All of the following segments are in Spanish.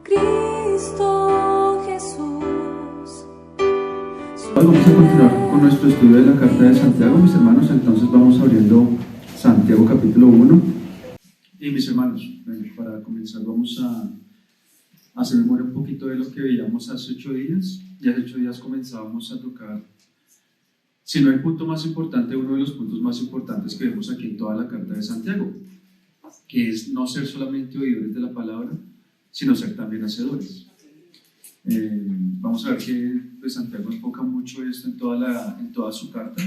Cristo Jesús. Hoy vamos a continuar con nuestro estudio de la carta de Santiago, mis hermanos. Entonces vamos abriendo Santiago capítulo 1. Y mis hermanos, para comenzar vamos a hacer memoria un poquito de lo que veíamos hace 8 días. Y hace 8 días comenzábamos a tocar, si no el punto más importante, uno de los puntos más importantes que vemos aquí en toda la carta de Santiago, que es no ser solamente oidores de la palabra, sino ser también hacedores. Vamos a ver que pues, Santiago enfoca mucho esto en toda su carta,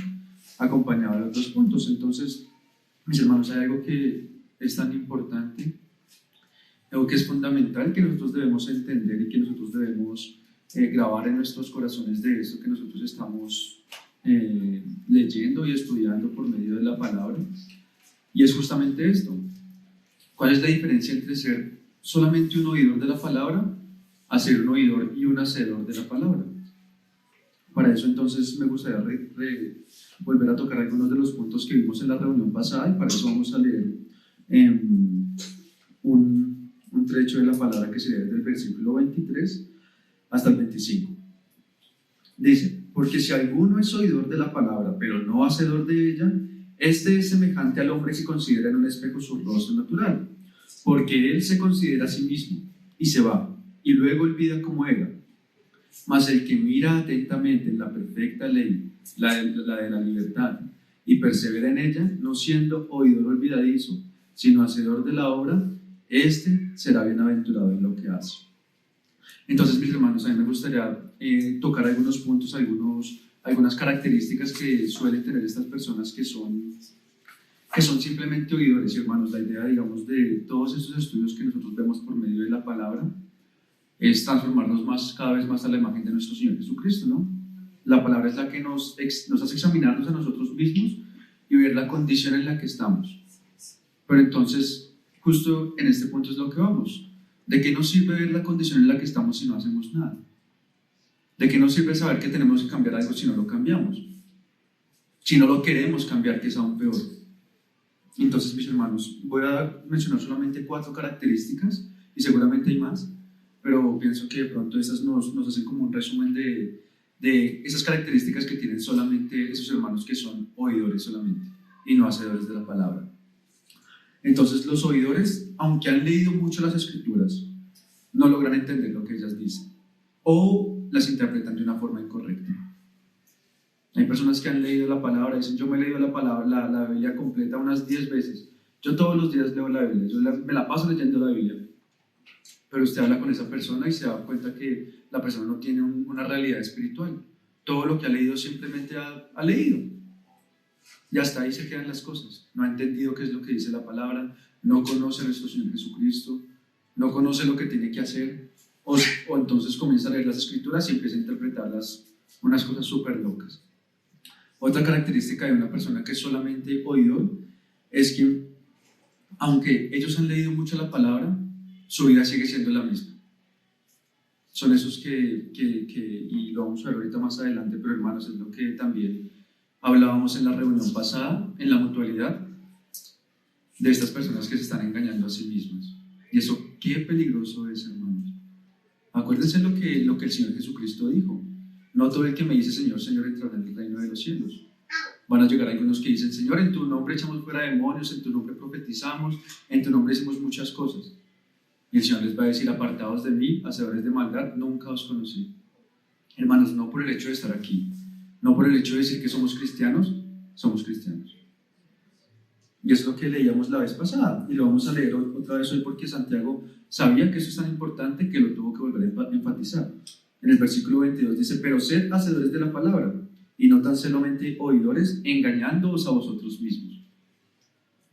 acompañado de otros puntos. Entonces, mis hermanos, hay algo que es tan importante, algo que es fundamental, que nosotros debemos entender y que nosotros debemos grabar en nuestros corazones de esto que nosotros estamos leyendo y estudiando por medio de la palabra, y es justamente esto. ¿Cuál es la diferencia entre ser solamente un oidor de la palabra a ser un oidor y un hacedor de la palabra? Para eso entonces me gustaría volver a tocar algunos de los puntos que vimos en la reunión pasada, y para eso vamos a leer un trecho de la palabra que sería desde el versículo 23 hasta el 25. Dice: porque si alguno es oidor de la palabra pero no hacedor de ella, este es semejante al hombre que considera en un espejo su rostro natural, porque él se considera a sí mismo y se va, y luego olvida cómo era. Mas el que mira atentamente en la perfecta ley, la de la libertad, y persevera en ella, no siendo oidor olvidadizo, sino hacedor de la obra, este será bienaventurado en lo que hace. Entonces, mis hermanos, a mí me gustaría tocar algunos puntos, algunas características que suelen tener estas personas que son simplemente oidores. Hermanos, la idea, digamos, de todos estos estudios que nosotros vemos por medio de la palabra es transformarnos cada vez más a la imagen de nuestro Señor Jesucristo, ¿no? La palabra es la que nos hace examinarnos a nosotros mismos y ver la condición en la que estamos. Pero entonces, justo en este punto es lo que vamos. ¿De qué nos sirve ver la condición en la que estamos si no hacemos nada? ¿De qué nos sirve saber que tenemos que cambiar algo si no lo cambiamos? Si no lo queremos cambiar, que es aún peor. Entonces, mis hermanos, voy a mencionar solamente 4 características, y seguramente hay más, pero pienso que de pronto esas nos hacen como un resumen de esas características que tienen solamente esos hermanos que son oidores solamente y no hacedores de la palabra. Entonces, los oidores, aunque han leído mucho las escrituras, no logran entender lo que ellas dicen o las interpretan de una forma incorrecta. Hay personas que han leído la palabra y dicen: yo me he leído la palabra, la Biblia completa unas 10 veces. Yo todos los días leo la Biblia, me la paso leyendo la Biblia. Pero usted habla con esa persona y se da cuenta que la persona no tiene una realidad espiritual. Todo lo que ha leído simplemente ha leído. Y hasta ahí se quedan las cosas. No ha entendido qué es lo que dice la palabra, no conoce a nuestro Señor Jesucristo, no conoce lo que tiene que hacer, o entonces comienza a leer las escrituras y empieza a interpretarlas unas cosas súper locas. Otra característica de una persona que es solamente oidor es que, aunque ellos han leído mucho la palabra, su vida sigue siendo la misma. Son esos que y lo vamos a ver ahorita más adelante, pero hermanos, es lo que también hablábamos en la reunión pasada, en la mutualidad, de estas personas que se están engañando a sí mismas. Y eso, qué peligroso es, hermanos. Acuérdense lo que el Señor Jesucristo dijo: no todo el que me dice Señor, Señor entrará en el reino de los cielos. Van a llegar algunos que dicen: Señor, en tu nombre echamos fuera demonios, en tu nombre profetizamos, en tu nombre hicimos muchas cosas. Y el Señor les va a decir: apartados de mí, hacedores de maldad, nunca os conocí. Hermanos, no por el hecho de estar aquí, no por el hecho de decir que somos cristianos, somos cristianos. Y es lo que leíamos la vez pasada, y lo vamos a leer otra vez hoy, porque Santiago sabía que eso es tan importante que lo tuvo que volver a enfatizar. En el versículo 22 dice: pero sed hacedores de la palabra, y no tan solamente oidores, engañándoos a vosotros mismos.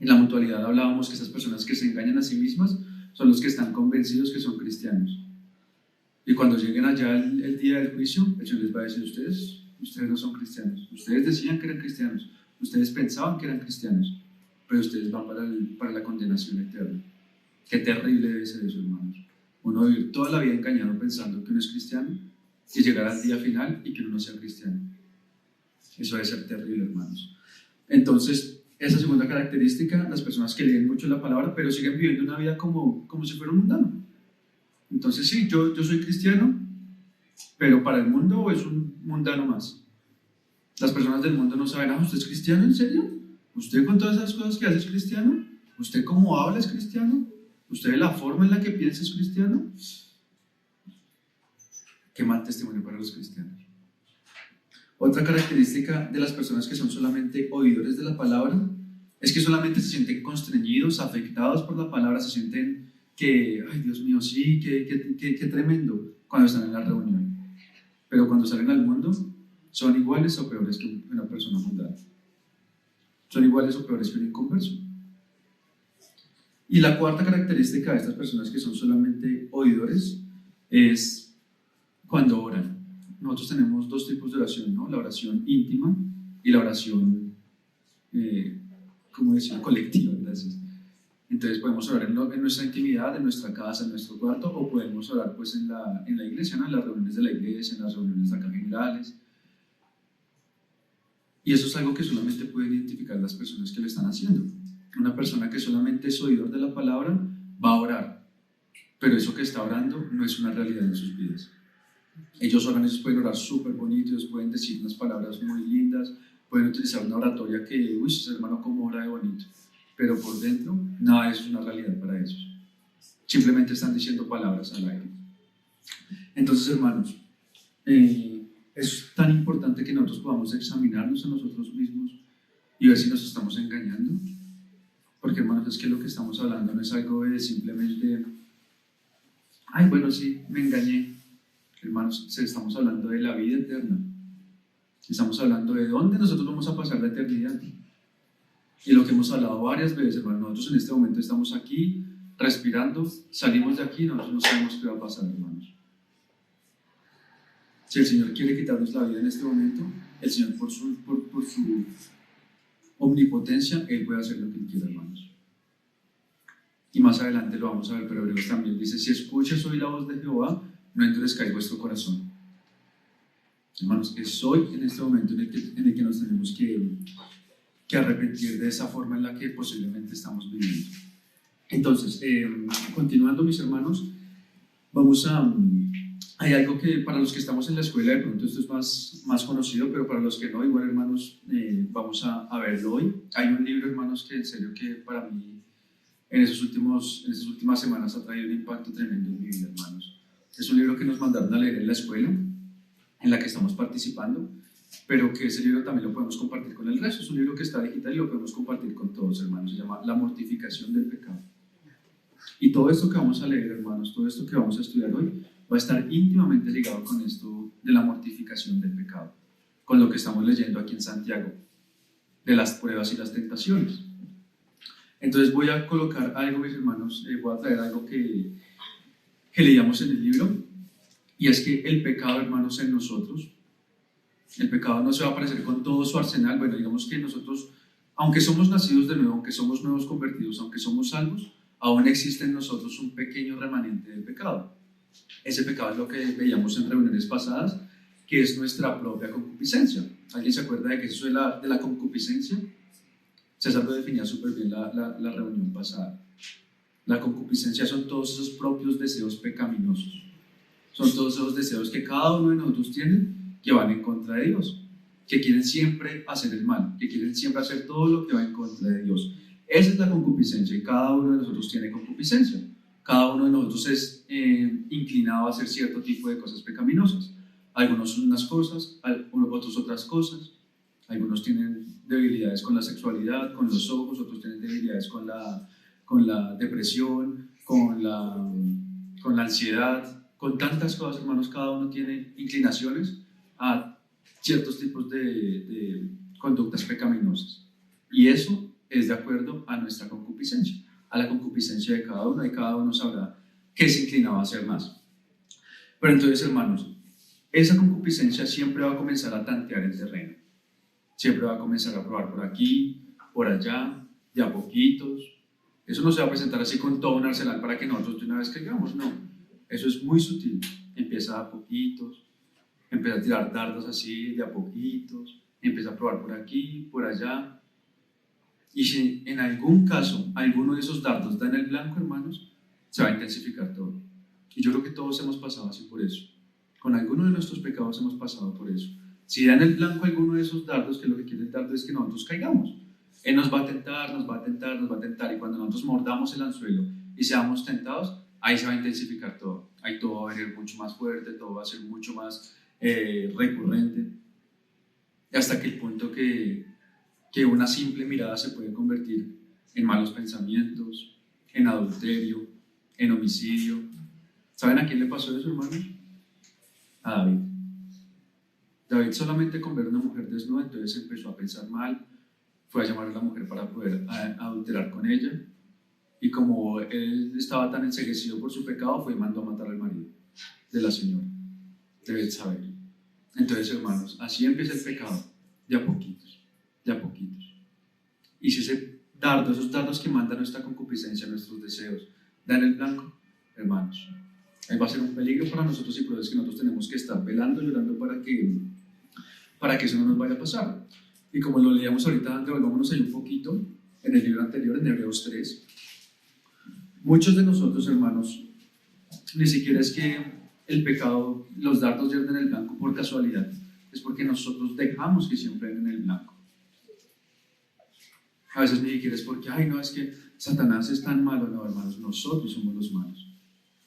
En la mutualidad hablábamos que esas personas que se engañan a sí mismas son los que están convencidos que son cristianos. Y cuando lleguen allá el día del juicio, el Señor les va a decir: ustedes no son cristianos. Ustedes decían que eran cristianos, ustedes pensaban que eran cristianos, pero ustedes van para la condenación eterna. Qué terrible debe ser eso, hermanos. Uno vivir toda la vida engañado pensando que uno es cristiano y llegar al día final y que uno no sea cristiano. Eso debe ser terrible, hermanos. Entonces, Esa segunda característica, las personas que leen mucho la palabra, pero siguen viviendo una vida como si fuera un mundano. Entonces sí, yo soy cristiano, pero para el mundo es un mundano más. Las personas del mundo no saben, ¿usted es cristiano en serio? ¿Usted con todas esas cosas que hace es cristiano? ¿Usted cómo habla es cristiano? ¿Usted la forma en la que piensa es cristiano? Qué mal testimonio para los cristianos. Otra característica de las personas que son solamente oidores de la palabra es que solamente se sienten constreñidos, afectados por la palabra, se sienten que, ay Dios mío, sí, qué tremendo cuando están en la reunión. Pero cuando salen al mundo, son iguales o peores que una persona mundana. Son iguales o peores que un inconverso. Y la cuarta característica de estas personas que son solamente oidores es cuando oran. Nosotros tenemos dos tipos de oración, ¿no? La oración íntima y la oración, ¿cómo decir? Colectiva, gracias. Entonces podemos orar en nuestra intimidad, en nuestra casa, en nuestro cuarto, o podemos orar pues en la iglesia, ¿no? En las reuniones de la iglesia, en las reuniones acá generales. Y eso es algo que solamente pueden identificar las personas que lo están haciendo. Una persona que solamente es oidor de la palabra va a orar, pero eso que está orando no es una realidad en sus vidas. Ellos pueden orar súper bonitos, pueden decir unas palabras muy lindas, pueden utilizar una oratoria que, uy, ese hermano cómo ora de bonito, pero por dentro nada de eso es una realidad para ellos. Simplemente están diciendo palabras al aire. Entonces, hermanos, es tan importante que nosotros podamos examinarnos a nosotros mismos y ver si nos estamos engañando, porque, hermanos, es que lo que estamos hablando no es algo de simplemente, ay, bueno, sí, me engañé. Hermanos, estamos hablando de la vida eterna. Estamos hablando de dónde nosotros vamos a pasar la eternidad. Y lo que hemos hablado varias veces, hermanos, nosotros en este momento estamos aquí, respirando, salimos de aquí y nosotros no sabemos qué va a pasar, hermanos. Si el Señor quiere quitarnos la vida en este momento, el Señor por su omnipotencia, Él puede hacer lo que Él quiera, hermanos. Y más adelante lo vamos a ver, pero Hebreos también dice, si escuchas hoy la voz de Jehová, no endurezcáis vuestro corazón. Hermanos, es hoy en este momento en el que nos tenemos que arrepentir de esa forma en la que posiblemente estamos viviendo. Entonces, continuando, mis hermanos, hay algo que para los que estamos en la escuela, de pronto esto es más conocido, pero para los que no, igual, hermanos, vamos a verlo hoy. Hay un libro, hermanos, que en serio que para mí en esas últimas semanas ha traído un impacto tremendo en mi vida, hermanos. Es un libro que nos mandaron a leer en la escuela, en la que estamos participando, pero que ese libro también lo podemos compartir con el resto. Es un libro que está digital y lo podemos compartir con todos, hermanos. Se llama La mortificación del pecado. Y todo esto que vamos a leer, hermanos, todo esto que vamos a estudiar hoy, va a estar íntimamente ligado con esto de la mortificación del pecado, con lo que estamos leyendo aquí en Santiago, de las pruebas y las tentaciones. Entonces voy a colocar algo, mis hermanos, voy a traer algo que leíamos en el libro, y es que el pecado, hermanos, en nosotros, el pecado no se va a aparecer con todo su arsenal. Bueno, digamos que nosotros, aunque somos nacidos de nuevo, aunque somos nuevos convertidos, aunque somos salvos, aún existe en nosotros un pequeño remanente del pecado. Ese pecado es lo que veíamos en reuniones pasadas, que es nuestra propia concupiscencia. ¿Alguien se acuerda de que eso de la concupiscencia? César lo definía súper bien la reunión pasada. La concupiscencia son todos esos propios deseos pecaminosos. Son todos esos deseos que cada uno de nosotros tiene, que van en contra de Dios, que quieren siempre hacer el mal, que quieren siempre hacer todo lo que va en contra de Dios. Esa es la concupiscencia, y cada uno de nosotros tiene concupiscencia. Cada uno de nosotros es inclinado a hacer cierto tipo de cosas pecaminosas. Algunos son unas cosas, otros otras cosas. Algunos tienen debilidades con la sexualidad, con los ojos, otros tienen debilidades con la depresión, con la ansiedad, con tantas cosas, hermanos. Cada uno tiene inclinaciones a ciertos tipos de conductas pecaminosas. Y eso es de acuerdo a nuestra concupiscencia, a la concupiscencia de cada uno, y cada uno sabrá qué se inclinaba a hacer más. Pero entonces, hermanos, esa concupiscencia siempre va a comenzar a tantear el terreno. Siempre va a comenzar a probar por aquí, por allá, de a poquitos. Eso no se va a presentar así con todo un arsenal para que nosotros de una vez caigamos, no. Eso es muy sutil. Empieza a poquitos, empieza a tirar dardos así de a poquitos, empieza a probar por aquí, por allá. Y si en algún caso alguno de esos dardos da en el blanco, hermanos, se va a intensificar todo. Y yo creo que todos hemos pasado así por eso. Con alguno de nuestros pecados hemos pasado por eso. Si da en el blanco alguno de esos dardos, que lo que quiere el dardo es que nosotros caigamos. Él nos va a tentar, nos va a tentar, nos va a tentar. Y cuando nosotros mordamos el anzuelo y seamos tentados, ahí se va a intensificar todo. Ahí todo va a venir mucho más fuerte, todo va a ser mucho más recurrente. Hasta que el punto que una simple mirada se puede convertir en malos pensamientos, en adulterio, en homicidio. ¿Saben a quién le pasó eso, hermanos? A David. David solamente con ver una mujer desnuda, entonces empezó a pensar mal, fue a llamar a la mujer para poder adulterar con ella, y como él estaba tan enceguecido por su pecado, fue y mandó a matar al marido de la señora, de Betsabé. Entonces, hermanos, así empieza el pecado, de a poquitos, de a poquitos. Y si ese dardo, esos dardos que mandan nuestra concupiscencia, nuestros deseos, dan el blanco, hermanos, ahí va a ser un peligro para nosotros, y por eso es que nosotros tenemos que estar velando y orando para que eso no nos vaya a pasar. Y como lo leíamos ahorita, devolvámonos ahí un poquito en el libro anterior, en Hebreos 3. Muchos de nosotros, hermanos, ni siquiera es que el pecado, los dardos yerden en el blanco por casualidad, es porque nosotros dejamos que siempre den en el blanco. A veces ni siquiera es porque, ay, no, es que Satanás es tan malo. No, hermanos, nosotros somos los malos.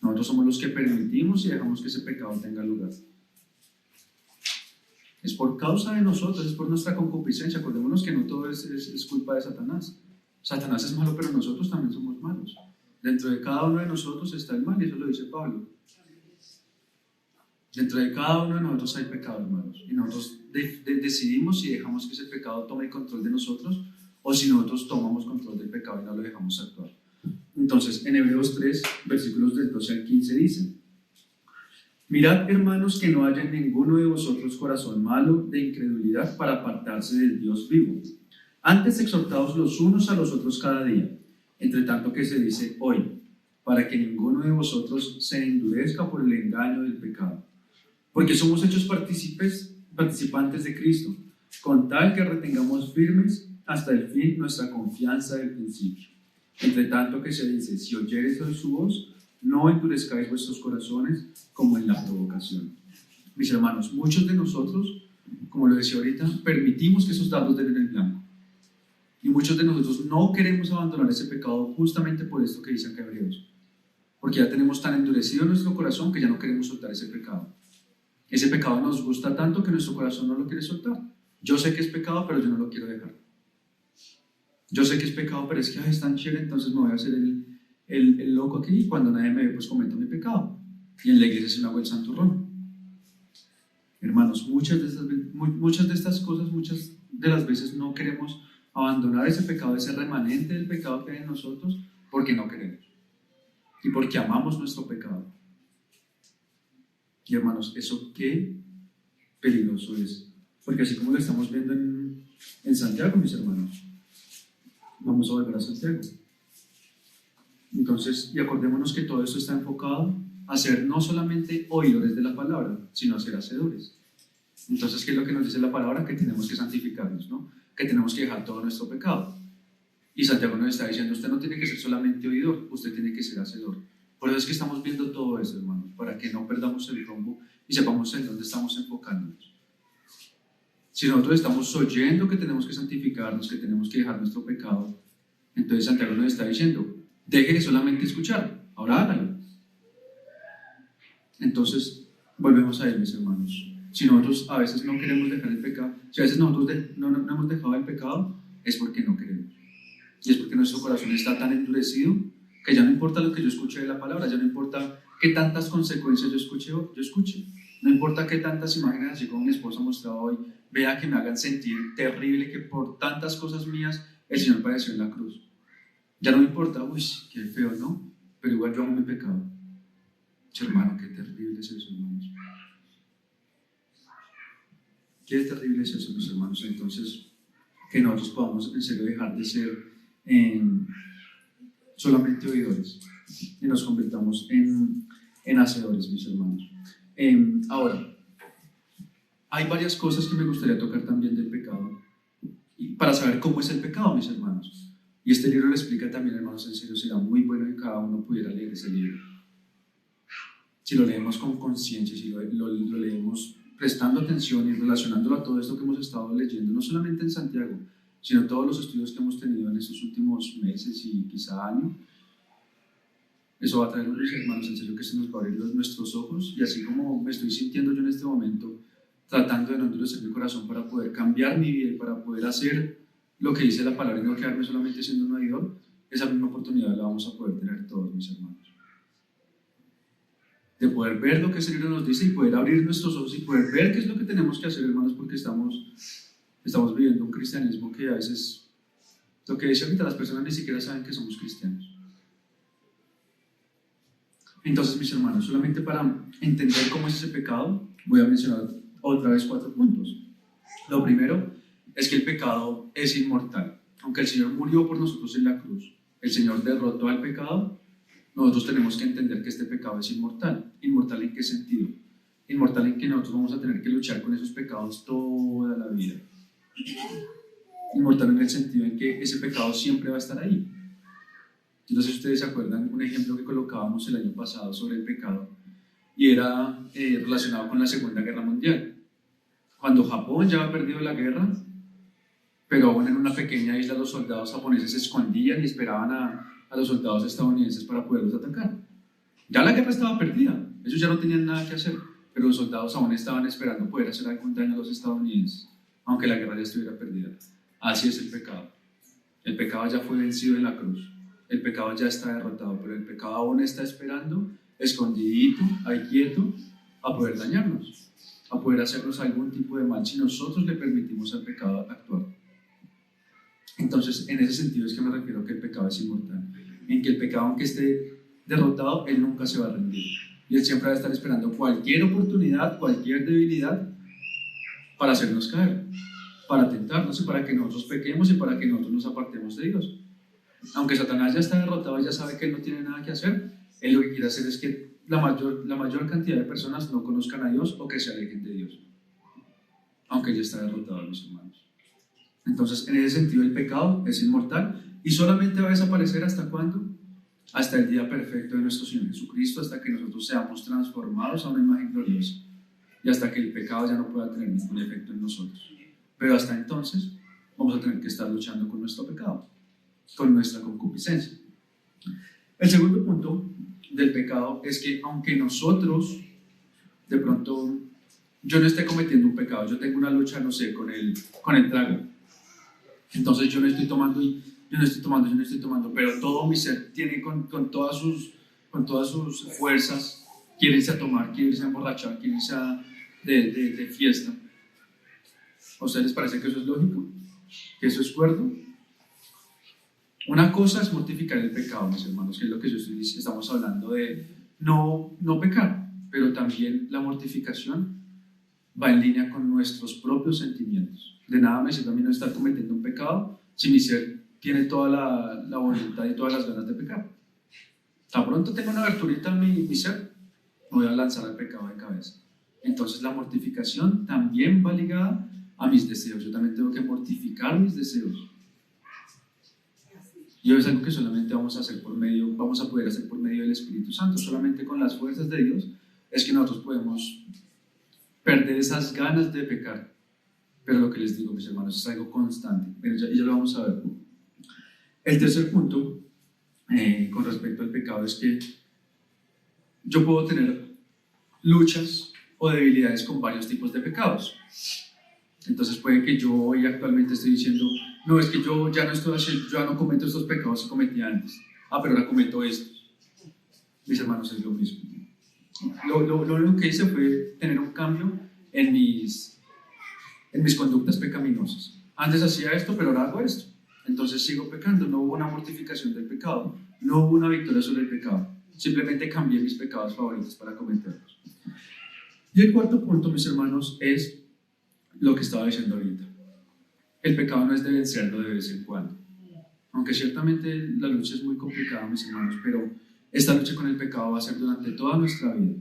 Nosotros somos los que permitimos y dejamos que ese pecado tenga lugar. Es por causa de nosotros, es por nuestra concupiscencia. Acordémonos que no todo es culpa de Satanás. Satanás es malo, pero nosotros también somos malos. Dentro de cada uno de nosotros está el mal, y eso lo dice Pablo. Dentro de cada uno de nosotros hay pecado, hermanos. Y nosotros decidimos si dejamos que ese pecado tome el control de nosotros, o si nosotros tomamos control del pecado y no lo dejamos actuar. Entonces, en Hebreos 3, versículos del 12 al 15 dice: mirad, hermanos, que no haya en ninguno de vosotros corazón malo de incredulidad para apartarse del Dios vivo. Antes exhortaos los unos a los otros cada día, entre tanto que se dice hoy, para que ninguno de vosotros se endurezca por el engaño del pecado. Porque somos hechos participantes de Cristo, con tal que retengamos firmes hasta el fin nuestra confianza del principio. Entre tanto que se dice, si oyereis hoy su voz, no endurezcáis vuestros corazones como en la provocación. Mis hermanos, muchos de nosotros, como lo decía ahorita, permitimos que esos dardos den en el blanco. Y muchos de nosotros no queremos abandonar ese pecado justamente por esto que dice acá Hebreos. Porque ya tenemos tan endurecido nuestro corazón que ya no queremos soltar ese pecado. Ese pecado nos gusta tanto que nuestro corazón no lo quiere soltar. Yo sé que es pecado, pero yo no lo quiero dejar. Yo sé que es pecado, pero es que es tan chévere, entonces me voy a hacer el loco aquí, y cuando nadie me ve, pues cometo mi pecado. Y en la iglesia se me hago el santurrón. Hermanos, muchas de estas cosas, muchas de las veces no queremos abandonar ese pecado, ese remanente del pecado que hay en nosotros, porque no queremos. Y porque amamos nuestro pecado. Y hermanos, eso qué peligroso es. Porque así como lo estamos viendo en Santiago, mis hermanos, vamos a volver a Santiago. Entonces, y acordémonos que todo esto está enfocado a ser no solamente oidores de la palabra, sino a ser hacedores. Entonces, ¿qué es lo que nos dice la palabra? Que tenemos que santificarnos, ¿no? Que tenemos que dejar todo nuestro pecado. Y Santiago nos está diciendo, usted no tiene que ser solamente oidor, usted tiene que ser hacedor. Por eso es que estamos viendo todo eso, hermanos, para que no perdamos el rumbo y sepamos en dónde estamos enfocándonos. Si nosotros estamos oyendo que tenemos que santificarnos, que tenemos que dejar nuestro pecado, entonces Santiago nos está diciendo, deje de solamente escuchar, ahora hágalo. Entonces, volvemos a él, mis hermanos. Si nosotros a veces no queremos dejar el pecado, si a veces nosotros no hemos dejado el pecado, es porque no queremos. Y es porque nuestro corazón está tan endurecido que ya no importa lo que yo escuche de la palabra, ya no importa qué tantas consecuencias yo escuche. No importa qué tantas imágenes, así como mi esposa mostraba hoy, vea que me hagan sentir terrible, que por tantas cosas mías el Señor padeció en la cruz. Ya no me importa, uy, qué feo, ¿no? Pero igual yo amo mi pecado. Hermano, qué terrible es eso, hermanos. Qué terrible es eso, mis hermanos. Entonces, que nosotros podamos en serio dejar de ser solamente oidores y nos convirtamos en hacedores, mis hermanos. Ahora, hay varias cosas que me gustaría tocar también del pecado, para saber cómo es el pecado, mis hermanos. Y este libro lo explica también, hermanos, en serio, será muy bueno que cada uno pudiera leer ese libro. Si lo leemos con conciencia, si lo leemos prestando atención y relacionándolo a todo esto que hemos estado leyendo, no solamente en Santiago, sino todos los estudios que hemos tenido en estos últimos meses y quizá años, eso va a traer, mis hermanos, en serio que se nos va a abrir nuestros ojos, y así como me estoy sintiendo yo en este momento, tratando de no endurecer mi corazón para poder cambiar mi vida y para poder hacer lo que dice la palabra y no quedarme solamente siendo un oidor, esa misma oportunidad la vamos a poder tener todos, mis hermanos. De poder ver lo que ese libro nos dice y poder abrir nuestros ojos y poder ver qué es lo que tenemos que hacer, hermanos, porque estamos viviendo un cristianismo que a veces, lo que dice ahorita, las personas ni siquiera saben que somos cristianos. Entonces, mis hermanos, solamente para entender cómo es ese pecado, voy a mencionar otra vez 4 puntos. Lo primero es que el pecado es inmortal. Aunque el Señor murió por nosotros en la cruz, el Señor derrotó al pecado, nosotros tenemos que entender que este pecado es inmortal. ¿Inmortal en qué sentido? Inmortal en que nosotros vamos a tener que luchar con esos pecados toda la vida. Inmortal en el sentido en que ese pecado siempre va a estar ahí. Entonces, ustedes se acuerdan un ejemplo que colocábamos el año pasado sobre el pecado, y era relacionado con la Segunda Guerra Mundial. Cuando Japón ya había perdido la guerra, pero aún en una pequeña isla los soldados japoneses se escondían y esperaban a los soldados estadounidenses para poderlos atacar. Ya la guerra estaba perdida, ellos ya no tenían nada que hacer, pero los soldados aún estaban esperando poder hacer algún daño a los estadounidenses, aunque la guerra ya estuviera perdida. Así es el pecado. El pecado ya fue vencido en la cruz. El pecado ya está derrotado, pero el pecado aún está esperando, escondidito, ahí quieto, a poder dañarnos, a poder hacernos algún tipo de mal si nosotros le permitimos al pecado actuar. Entonces, en ese sentido es que me refiero a que el pecado es inmortal, en que el pecado, aunque esté derrotado, él nunca se va a rendir, y él siempre va a estar esperando cualquier oportunidad, cualquier debilidad para hacernos caer, para tentarnos y para que nosotros pequemos y para que nosotros nos apartemos de Dios. Aunque Satanás ya está derrotado y ya sabe que él no tiene nada que hacer, él lo que quiere hacer es que la mayor cantidad de personas no conozcan a Dios o que se alejen de Dios, aunque ya está derrotado, mis hermanos. Entonces, en ese sentido, el pecado es inmortal y solamente va a desaparecer ¿hasta cuándo? Hasta el día perfecto de nuestro Señor Jesucristo, hasta que nosotros seamos transformados a una imagen gloriosa y hasta que el pecado ya no pueda tener ningún efecto en nosotros. Pero hasta entonces vamos a tener que estar luchando con nuestro pecado, con nuestra concupiscencia. El segundo punto del pecado es que aunque nosotros de pronto yo no esté cometiendo un pecado, yo tengo una lucha, no sé, con el trago, entonces yo no estoy tomando, pero todo mi ser tiene con todas sus fuerzas, quiere irse a tomar, quiere irse a emborrachar, quiere irse de fiesta. ¿A ustedes les parece que eso es lógico? ¿Que eso es cuerdo? Una cosa es mortificar el pecado, mis hermanos, que es lo que estamos hablando de no pecar, pero también la mortificación va en línea con nuestros propios sentimientos. De nada me sirve a mí no estar cometiendo un pecado si mi ser tiene toda la voluntad y todas las ganas de pecar. Tan pronto tengo una aberturita en mi ser, me voy a lanzar al pecado de cabeza. Entonces la mortificación también va ligada a mis deseos. Yo también tengo que mortificar mis deseos. Y es algo que solamente vamos a poder hacer por medio del Espíritu Santo. Solamente con las fuerzas de Dios es que nosotros podemos perder esas ganas de pecar. Pero lo que les digo, mis hermanos, es algo constante. Pero ya lo vamos a ver. El tercer punto con respecto al pecado es que yo puedo tener luchas o debilidades con varios tipos de pecados. Entonces puede que yo hoy actualmente esté diciendo, no, es que yo ya no cometo estos pecados que cometía antes. Pero ahora cometo estos. Mis hermanos, es lo mismo. Lo único que hice fue tener un cambio en mis conductas pecaminosas. Antes hacía esto, pero ahora hago esto. Entonces sigo pecando. No hubo una mortificación del pecado. No hubo una victoria sobre el pecado. Simplemente cambié mis pecados favoritos para cometerlos. Y el cuarto punto, mis hermanos, es lo que estaba diciendo ahorita. El pecado no es de vencerlo de vez en cuando. Aunque ciertamente la lucha es muy complicada, mis hermanos, pero esta lucha con el pecado va a ser durante toda nuestra vida.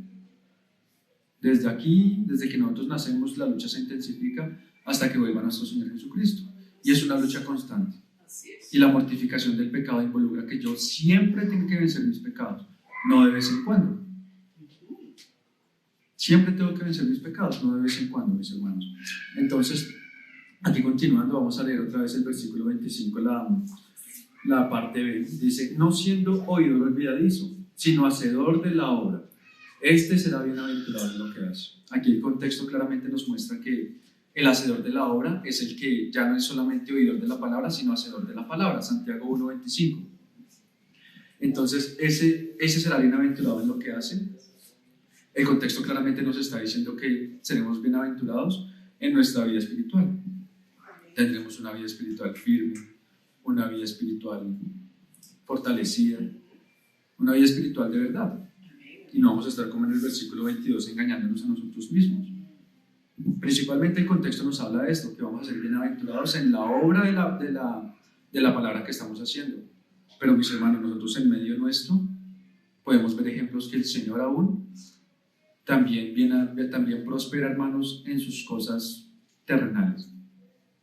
Desde que nosotros nacemos, la lucha se intensifica hasta que vuelva nuestro Señor Jesucristo. Y es una lucha constante. Y la mortificación del pecado involucra que yo siempre tengo que vencer mis pecados, no de vez en cuando. Siempre tengo que vencer mis pecados, no de vez en cuando, mis hermanos. Entonces, aquí continuando, vamos a leer otra vez el versículo 25, la parte B. Dice, no siendo oidor olvidadizo, sino hacedor de la obra. Este será bienaventurado en lo que hace. Aquí el contexto claramente nos muestra que el hacedor de la obra es el que ya no es solamente oidor de la palabra, sino hacedor de la palabra. Santiago 1:25. Entonces, ese será bienaventurado en lo que hace. El contexto claramente nos está diciendo que seremos bienaventurados en nuestra vida espiritual. Tendremos una vida espiritual firme, una vida espiritual fortalecida, una vida espiritual de verdad. Y no vamos a estar como en el versículo 22 engañándonos a nosotros mismos. Principalmente el contexto nos habla de esto, que vamos a ser bienaventurados en la obra de la palabra que estamos haciendo. Pero mis hermanos, nosotros en medio nuestro podemos ver ejemplos que el Señor aún también prospera, hermanos, en sus cosas terrenales.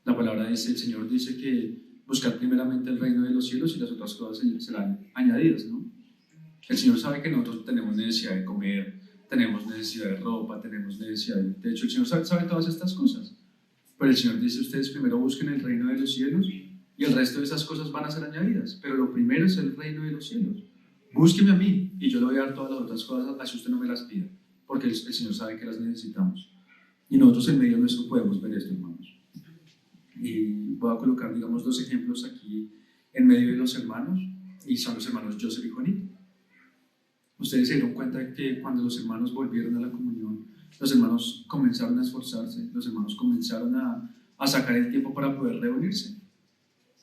La palabra dice, el Señor dice que buscar primeramente el reino de los cielos y las otras cosas serán añadidas, ¿no? El Señor sabe que nosotros tenemos necesidad de comer, tenemos necesidad de ropa, tenemos necesidad de techo. El Señor sabe todas estas cosas. Pero el Señor dice, ustedes primero busquen el reino de los cielos y el resto de esas cosas van a ser añadidas. Pero lo primero es el reino de los cielos. Búsqueme a mí y yo le voy a dar todas las otras cosas, así usted no me las pida. Porque el Señor sabe que las necesitamos. Y nosotros en medio nuestro podemos ver esto, hermanos. Y voy a colocar, digamos, dos ejemplos aquí en medio de los hermanos, y son los hermanos Joseph y Juanito. Ustedes se dieron cuenta de que cuando los hermanos volvieron a la comunión, los hermanos comenzaron a esforzarse, los hermanos comenzaron a sacar el tiempo para poder reunirse,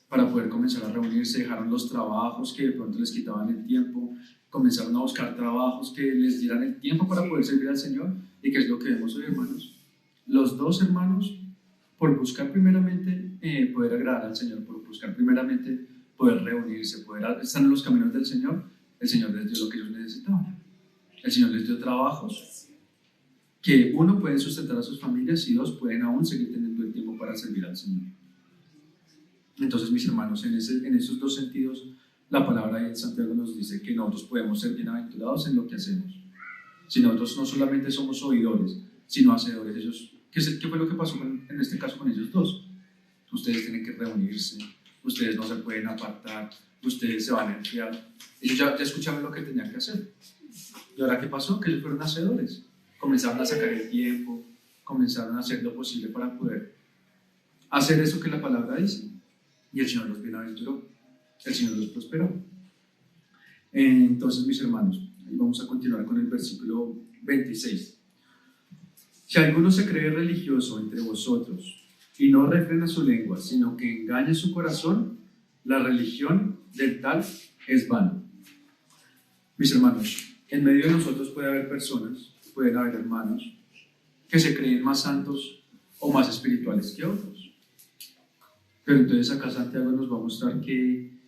para poder comenzar a reunirse, dejaron los trabajos que de pronto les quitaban el tiempo, comenzaron a buscar trabajos que les dieran el tiempo para poder servir al Señor. ¿Y qué es lo que vemos hoy, hermanos? Los dos hermanos, por buscar primeramente poder agradar al Señor, por buscar primeramente poder reunirse, poder estar en los caminos del Señor, el Señor les dio lo que ellos necesitaban. El Señor les dio trabajos que uno puede sustentar a sus familias y dos pueden aún seguir teniendo el tiempo para servir al Señor. Entonces, mis hermanos, en esos dos sentidos, la palabra de Santiago nos dice que nosotros podemos ser bienaventurados en lo que hacemos. Si nosotros no solamente somos oidores, sino hacedores. ¿Qué fue lo que pasó en este caso con ellos dos? Ustedes tienen que reunirse, ustedes no se pueden apartar, ustedes se van a enfriar. Ellos ya escucharon lo que tenían que hacer. ¿Y ahora qué pasó? Que ellos fueron hacedores. Comenzaron a sacar el tiempo, comenzaron a hacer lo posible para poder hacer eso que la palabra dice. Y el Señor los bienaventuró, el Señor los prosperó. Entonces, mis hermanos, ahí vamos a continuar con el versículo 26. Si alguno se cree religioso entre vosotros y no refrena su lengua, sino que engaña su corazón, la religión del tal es vana. Mis hermanos, en medio de nosotros puede haber personas, pueden haber hermanos que se creen más santos o más espirituales que otros. Pero entonces acá Santiago nos va a mostrar que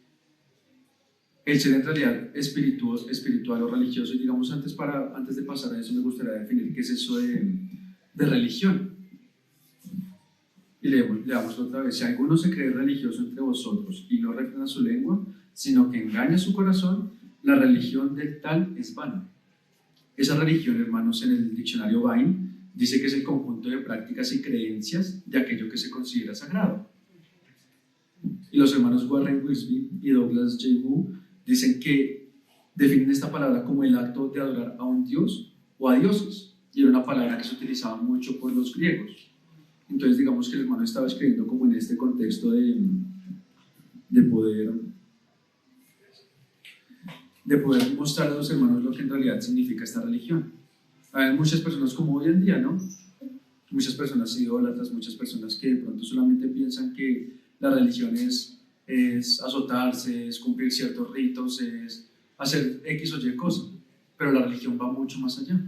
el ser en realidad espiritual o religioso, y digamos antes de pasar a eso me gustaría definir qué es eso de religión. Y leámoslo otra vez. Si alguno se cree religioso entre vosotros y no refrena su lengua, sino que engaña su corazón, la religión del tal es vana. Esa religión, hermanos, en el diccionario Bain dice que es el conjunto de prácticas y creencias de aquello que se considera sagrado. Y los hermanos Warren Wiersbe y Douglas J. Moo dicen que definen esta palabra como el acto de adorar a un dios o a dioses. Y era una palabra que se utilizaba mucho por los griegos. Entonces, digamos que el hermano estaba escribiendo como en este contexto de poder mostrar a los hermanos lo que en realidad significa esta religión. Hay muchas personas como hoy en día, ¿no? Muchas personas idólatras, muchas personas que de pronto solamente piensan que la religión es azotarse, es cumplir ciertos ritos, es hacer X o Y cosas. Pero la religión va mucho más allá.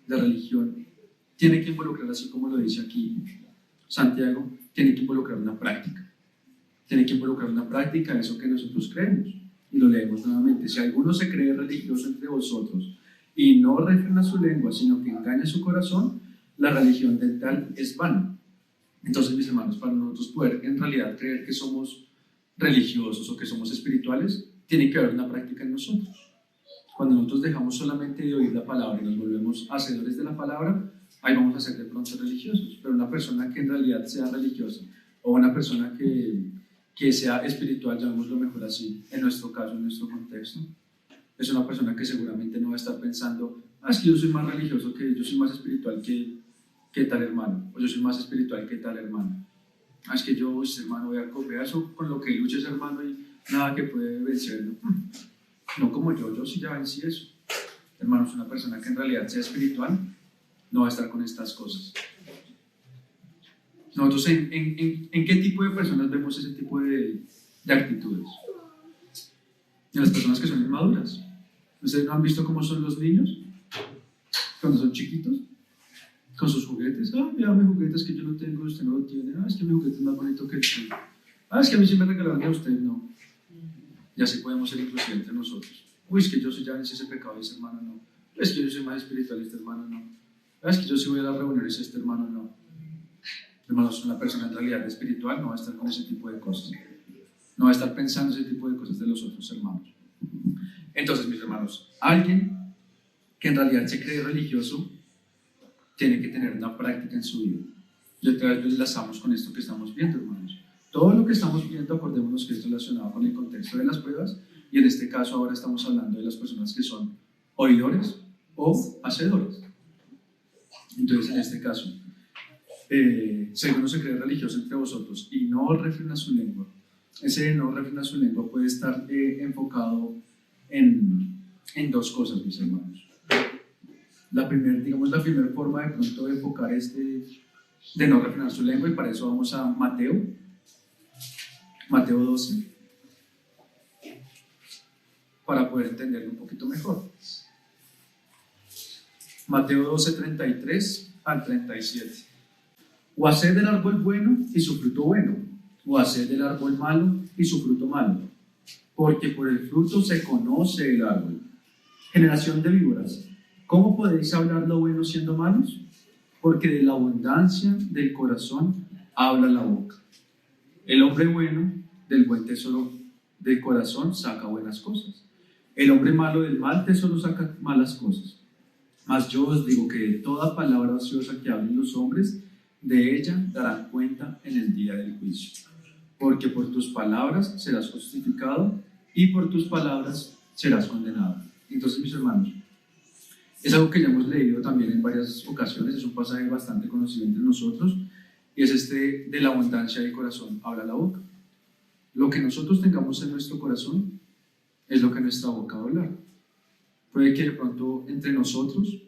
La religión tiene que involucrar, así como lo dice aquí Santiago, tiene que involucrar una práctica. Tiene que involucrar una práctica, eso que nosotros creemos. Y lo leemos nuevamente. Si alguno se cree religioso entre vosotros y no refrena su lengua, sino que engaña su corazón, la religión del tal es vana. Entonces, mis hermanos, para nosotros poder en realidad creer que somos religiosos o que somos espirituales, tiene que haber una práctica en nosotros. Cuando nosotros dejamos solamente de oír la palabra y nos volvemos hacedores de la palabra, ahí vamos a ser de pronto religiosos. Pero una persona que en realidad sea religiosa o una persona que sea espiritual, llamémoslo mejor así, en nuestro caso, en nuestro contexto, es una persona que seguramente no va a estar pensando, es que yo soy más religioso, que yo soy más espiritual que tal hermano, o yo soy más espiritual que tal hermano. Es que yo, ese hermano, vea eso con lo que lucha ese hermano y nada que puede vencerlo. No como yo sí ya vencí eso. Hermanos, una persona que en realidad sea espiritual no va a estar con estas cosas. Nosotros, ¿en qué tipo de personas vemos ese tipo de actitudes? En las personas que son inmaduras. ¿Ustedes no han visto cómo son los niños cuando son chiquitos? Con sus juguetes. Mira, mi juguete es que yo no tengo, usted no lo tiene. Es que mi juguete es más bonito que el suyo. Es que a mí sí me regalaron y a usted no. Y así podemos ser inclusive entre nosotros. Es que yo soy ya vencí ese pecado y ese hermano no. Es que yo soy más espiritual y este hermano no. Es que yo sí voy a las reuniones y este hermano no. Hermanos, una persona en realidad espiritual no va a estar con ese tipo de cosas. No va a estar pensando ese tipo de cosas de los otros hermanos. Entonces, mis hermanos, alguien que en realidad se cree religioso tiene que tener una práctica en su vida. Y otra vez lo enlazamos con esto que estamos viendo, hermanos. Todo lo que estamos viendo, acordémonos que es relacionado con el contexto de las pruebas, y en este caso ahora estamos hablando de las personas que son oidores o hacedores. Entonces, en este caso, si alguno se cree religioso entre vosotros y no refrena su lengua, ese no refrena su lengua puede estar enfocado en dos cosas, mis hermanos. La primera forma de pronto de enfocar de no refrenar su lengua, y para eso vamos a Mateo 12, para poder entenderlo un poquito mejor. Mateo 12, 33 al 37. O haced del árbol bueno y su fruto bueno, o haced del árbol malo y su fruto malo, porque por el fruto se conoce el árbol. Generación de víboras, ¿cómo podéis hablar lo bueno siendo malos? Porque de la abundancia del corazón habla la boca. El hombre bueno del buen tesoro del corazón saca buenas cosas. El hombre malo del mal tesoro saca malas cosas. Mas yo os digo que de toda palabra ociosa que hablen los hombres, de ella darán cuenta en el día del juicio. Porque por tus palabras serás justificado y por tus palabras serás condenado. Entonces, mis hermanos, es algo que ya hemos leído también en varias ocasiones, es un pasaje bastante conocido entre nosotros, y es de la abundancia del corazón habla la boca. Lo que nosotros tengamos en nuestro corazón es lo que nuestra boca va a hablar. Puede que de pronto entre nosotros,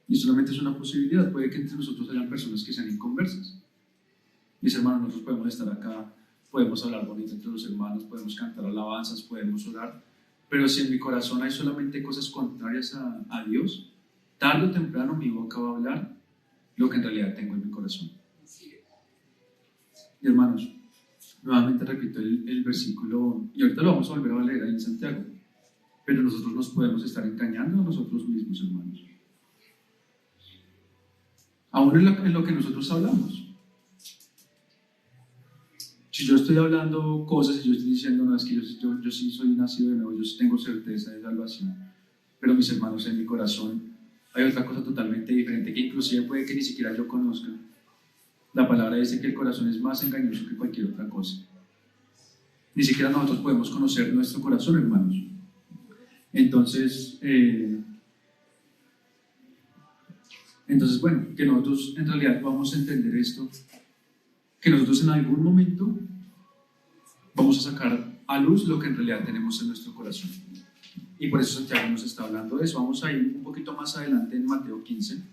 y solamente es una posibilidad, puede que entre nosotros hayan personas que sean inconversas. Mis hermanos, nosotros podemos estar acá, podemos hablar bonito entre los hermanos, podemos cantar alabanzas, podemos orar, pero si en mi corazón hay solamente cosas contrarias a Dios, tarde o temprano mi boca va a hablar lo que en realidad tengo en mi corazón. Y hermanos, nuevamente repito el versículo, y ahorita lo vamos a volver a leer ahí en Santiago, pero nosotros nos podemos estar engañando a nosotros mismos, hermanos. Aún en lo que nosotros hablamos. Si yo estoy hablando cosas y yo estoy diciendo, no, es que yo sí soy nacido de nuevo, yo sí tengo certeza de salvación, pero mis hermanos, en mi corazón hay otra cosa totalmente diferente que inclusive puede que ni siquiera yo conozca. La palabra dice que el corazón es más engañoso que cualquier otra cosa. Ni siquiera nosotros podemos conocer nuestro corazón, hermanos. Entonces, bueno, que nosotros en realidad podamos entender esto, que nosotros en algún momento vamos a sacar a luz lo que en realidad tenemos en nuestro corazón. Y por eso Santiago nos está hablando de eso. Vamos a ir un poquito más adelante en Mateo 15.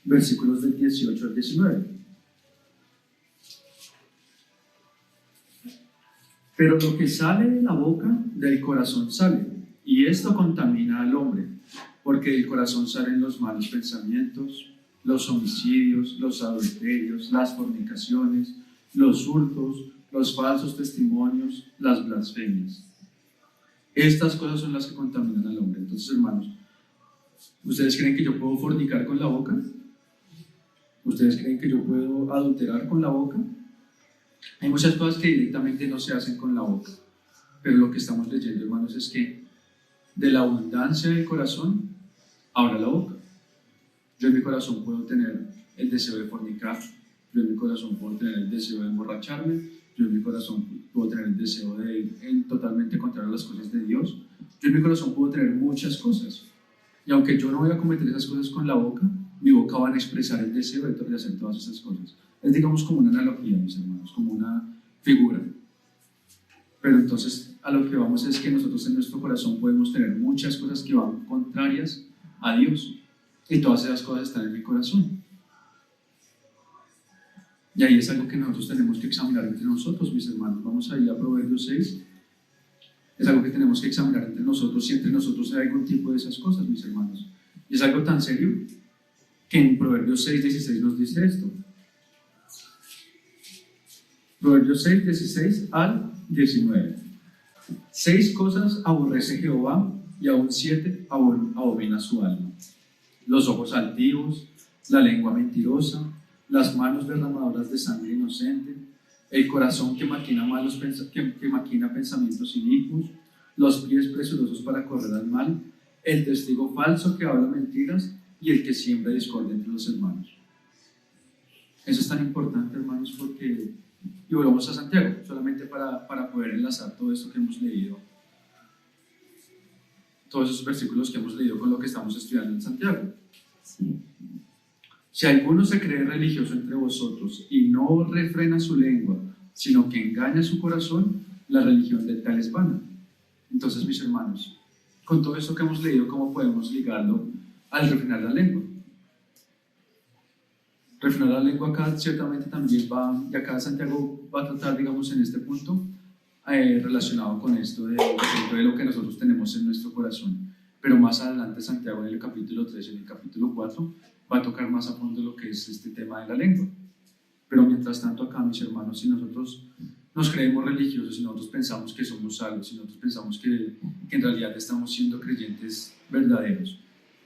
Versículos del 18 al 19. Pero lo que sale de la boca, del corazón sale, y esto contamina al hombre, porque del corazón salen los malos pensamientos, los homicidios, los adulterios, las fornicaciones, los hurtos, los falsos testimonios, las blasfemias. Estas cosas son las que contaminan al hombre. Entonces, hermanos, ¿ustedes creen que yo puedo fornicar con la boca? ¿Ustedes creen que yo puedo adulterar con la boca? Hay muchas cosas que directamente no se hacen con la boca, pero lo que estamos leyendo, hermanos, es que de la abundancia del corazón habla la boca. Yo en mi corazón puedo tener el deseo de fornicar, yo en mi corazón puedo tener el deseo de emborracharme, yo en mi corazón puedo tener el deseo de ir totalmente contrario a las cosas de Dios, yo en mi corazón puedo tener muchas cosas. Y aunque yo no voy a cometer esas cosas con la boca, mi boca va a expresar el deseo de hacer todas esas cosas. Es, digamos, como una analogía, mis hermanos, como una figura. Pero entonces a lo que vamos es que nosotros en nuestro corazón podemos tener muchas cosas que van contrarias a Dios. Y todas esas cosas están en mi corazón. Y ahí es algo que nosotros tenemos que examinar entre nosotros, mis hermanos. Vamos a ir a Proverbios 6. Es algo que tenemos que examinar entre nosotros, si entre nosotros hay algún tipo de esas cosas, mis hermanos. Y es algo tan serio que en Proverbios 6, 16 nos dice esto. Proverbios 6, 16 al 19. 6 cosas aborrece Jehová y aún 7 abomina su alma: los ojos altivos, la lengua mentirosa, las manos derramadoras de sangre inocente, el corazón que maquina pensamientos inicuos, los pies presurosos para correr al mal, el testigo falso que habla mentiras y el que siembra discordia entre los hermanos. Eso es tan importante, hermanos, porque, y volvamos a Santiago, solamente para poder enlazar todo esto que hemos leído, todos esos versículos que hemos leído con lo que estamos estudiando en Santiago. Si alguno se cree religioso entre vosotros y no refrena su lengua, sino que engaña su corazón, la religión del tal es vana. Entonces, mis hermanos, con todo esto que hemos leído, ¿cómo podemos ligarlo al refrenar la lengua? Refrenar la lengua acá ciertamente también va, y acá Santiago va a tratar, digamos, en este punto, relacionado con esto de lo que nosotros tenemos en nuestro corazón. Pero más adelante Santiago en el capítulo 3 y en el capítulo 4 va a tocar más a fondo lo que es este tema de la lengua. Pero mientras tanto acá, mis hermanos, si nosotros nos creemos religiosos, si nosotros pensamos que somos salvos, si nosotros pensamos que en realidad estamos siendo creyentes verdaderos,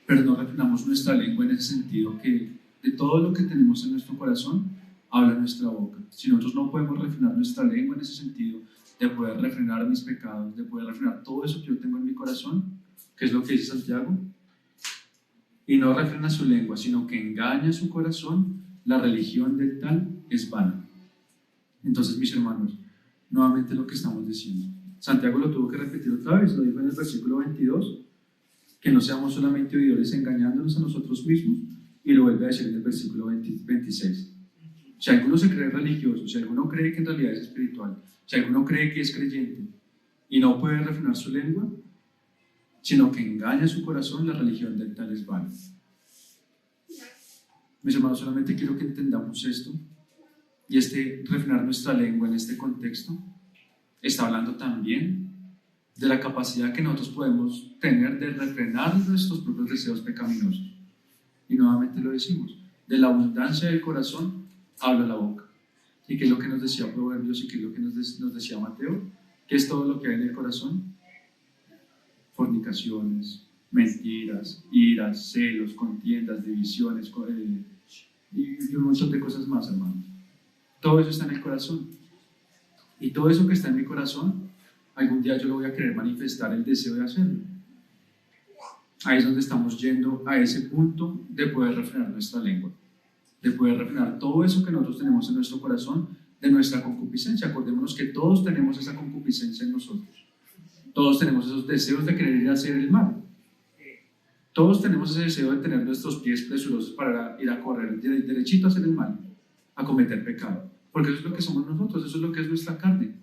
pero no refrenamos nuestra lengua en ese sentido, que de todo lo que tenemos en nuestro corazón habla nuestra boca. Si nosotros no podemos refrenar nuestra lengua en ese sentido, de poder refrenar mis pecados, de poder refrenar todo eso que yo tengo en mi corazón, que es lo que dice Santiago, y no refrena su lengua, sino que engaña su corazón, la religión del tal es vana. Entonces, mis hermanos, nuevamente lo que estamos diciendo, Santiago lo tuvo que repetir otra vez, lo dijo en el versículo 22, que no seamos solamente oidores engañándonos a nosotros mismos, y lo vuelve a decir en el versículo 26. Si alguno se cree religioso, si alguno cree que en realidad es espiritual, si alguno cree que es creyente y no puede refrenar su lengua, sino que engaña su corazón, la religión del tal es vana. Mis hermanos, solamente quiero que entendamos esto, y refrenar nuestra lengua en este contexto está hablando también de la capacidad que nosotros podemos tener de refrenar nuestros propios deseos pecaminosos. Y nuevamente lo decimos, de la abundancia del corazón habla la boca. ¿Y qué es lo que nos decía Proverbios y qué es lo que nos decía Mateo? ¿Qué es todo lo que hay en el corazón? Fornicaciones, mentiras, iras, celos, contiendas, divisiones y un montón de cosas más, hermanos. Todo eso está en el corazón. Y todo eso que está en mi corazón, algún día yo lo voy a querer manifestar el deseo de hacerlo. Ahí es donde estamos yendo a ese punto de poder refrenar nuestra lengua, de poder refrenar todo eso que nosotros tenemos en nuestro corazón, de nuestra concupiscencia. Acordémonos que todos tenemos esa concupiscencia en nosotros. Todos tenemos esos deseos de querer ir a hacer el mal. Todos tenemos ese deseo de tener nuestros pies presurosos para ir a correr derechito a hacer el mal, a cometer pecado. Porque eso es lo que somos nosotros, eso es lo que es nuestra carne.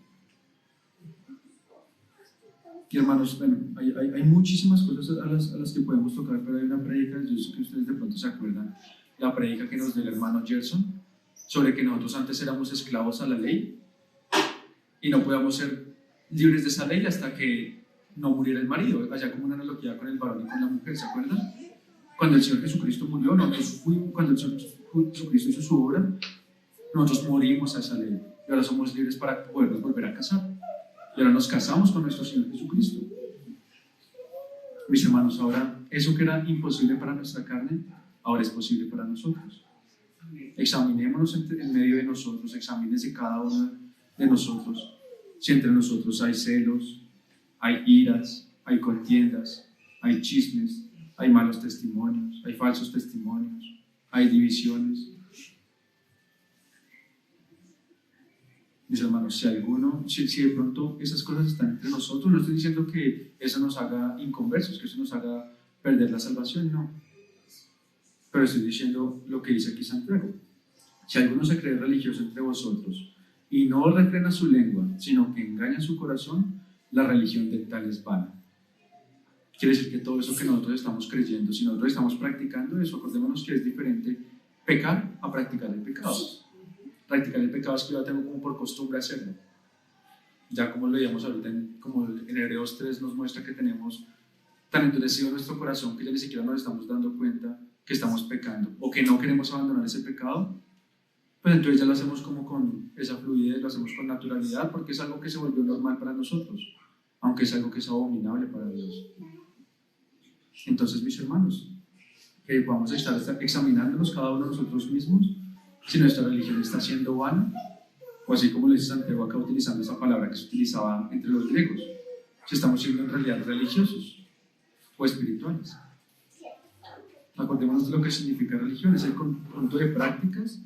Y hermanos, bueno, hay muchísimas cosas a las que podemos tocar, pero hay una prédica, yo sé que ustedes de pronto se acuerdan, la prédica que nos dio el hermano Gerson, sobre que nosotros antes éramos esclavos a la ley y no podíamos ser libres de esa ley hasta que no muriera el marido, allá como una analogía con el varón y con la mujer, ¿se acuerdan? Cuando el Señor Jesucristo murió, cuando el Señor Jesucristo hizo su obra, nosotros morimos a esa ley y ahora somos libres para podernos volver a casar. Y ahora nos casamos con nuestro Señor Jesucristo. Mis hermanos, ahora eso que era imposible para nuestra carne, ahora es posible para nosotros. Examinémonos en medio de nosotros, examínense cada uno de nosotros. Si entre nosotros hay celos, hay iras, hay contiendas, hay chismes, hay malos testimonios, hay falsos testimonios, hay divisiones. Mis hermanos, si de pronto esas cosas están entre nosotros, no estoy diciendo que eso nos haga inconversos, que eso nos haga perder la salvación, no. Pero estoy diciendo lo que dice aquí Santiago. Si alguno se cree religioso entre vosotros y no refrena su lengua, sino que engaña su corazón, la religión de tal es vana. Quiere decir que todo eso que nosotros estamos creyendo, si nosotros estamos practicando eso, acordémonos que es diferente pecar a practicar el pecado. Practicar el pecado es que yo tengo como por costumbre hacerlo. Ya como lo veíamos ahorita, como en Hebreos 3 nos muestra que tenemos tan endurecido nuestro corazón que ya ni siquiera nos estamos dando cuenta que estamos pecando o que no queremos abandonar ese pecado, pues entonces ya lo hacemos como con esa fluidez, lo hacemos con naturalidad porque es algo que se volvió normal para nosotros, aunque es algo que es abominable para Dios. Entonces, mis hermanos, que vamos a estar examinándonos cada uno de nosotros mismos si nuestra religión está siendo vana, o así como lo dice Santiago acá utilizando esa palabra que se utilizaba entre los griegos, si estamos siendo en realidad religiosos o espirituales. Acordémonos de lo que significa religión, es el conjunto de prácticas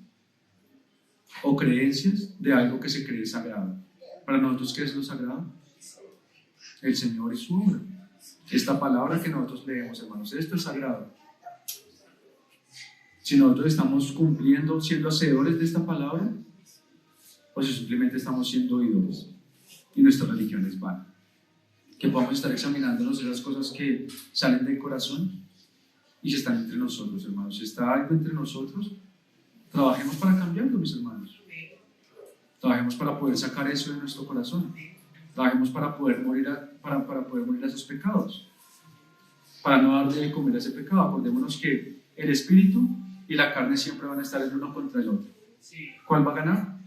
o creencias de algo que se cree sagrado. Para nosotros, ¿qué es lo sagrado? El Señor y su obra. Esta palabra que nosotros leemos, hermanos, esto es sagrado. Si nosotros estamos cumpliendo, siendo hacedores de esta palabra, o si simplemente estamos siendo oidores y nuestra religión es vana. Que podamos estar examinándonos esas cosas que salen del corazón y si están entre nosotros, hermanos. Si está algo entre nosotros, trabajemos para cambiarlo, mis hermanos. Trabajemos para poder sacar eso de nuestro corazón. Trabajemos para poder morir para poder morir a esos pecados. Para no darle de comer a ese pecado. Acordémonos que el espíritu y la carne siempre van a estar el uno contra el otro. ¿Cuál va a ganar?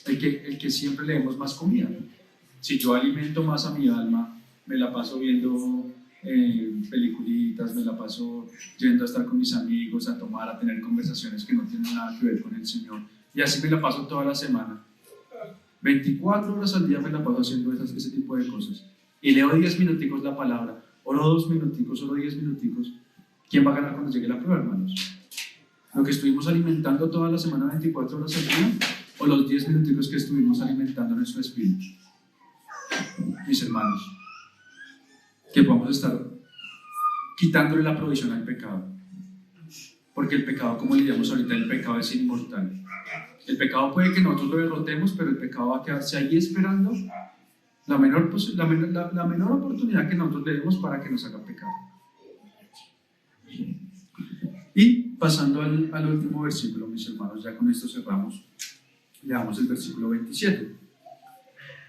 El que siempre le demos más comida. Si yo alimento más a mi alma, me la paso viendo peliculitas, me la paso yendo a estar con mis amigos, a tomar, a tener conversaciones que no tienen nada que ver con el Señor. Y así me la paso toda la semana. 24 horas al día me la paso haciendo ese tipo de cosas. Y leo 10 minuticos la palabra, oro 2 minuticos, oro 10 minuticos. ¿Quién va a ganar cuando llegue la prueba, hermanos? ¿Lo que estuvimos alimentando toda la semana 24 horas al día o los 10 minuticos que estuvimos alimentando nuestro espíritu? Mis hermanos, que podamos estar quitándole la provisión al pecado. Porque el pecado, como leíamos ahorita, el pecado es inmortal. El pecado puede que nosotros lo derrotemos, pero el pecado va a quedarse ahí esperando la menor oportunidad que nosotros le demos para que nos haga pecar. Y pasando al último versículo, mis hermanos, ya con esto cerramos, leamos el versículo 27.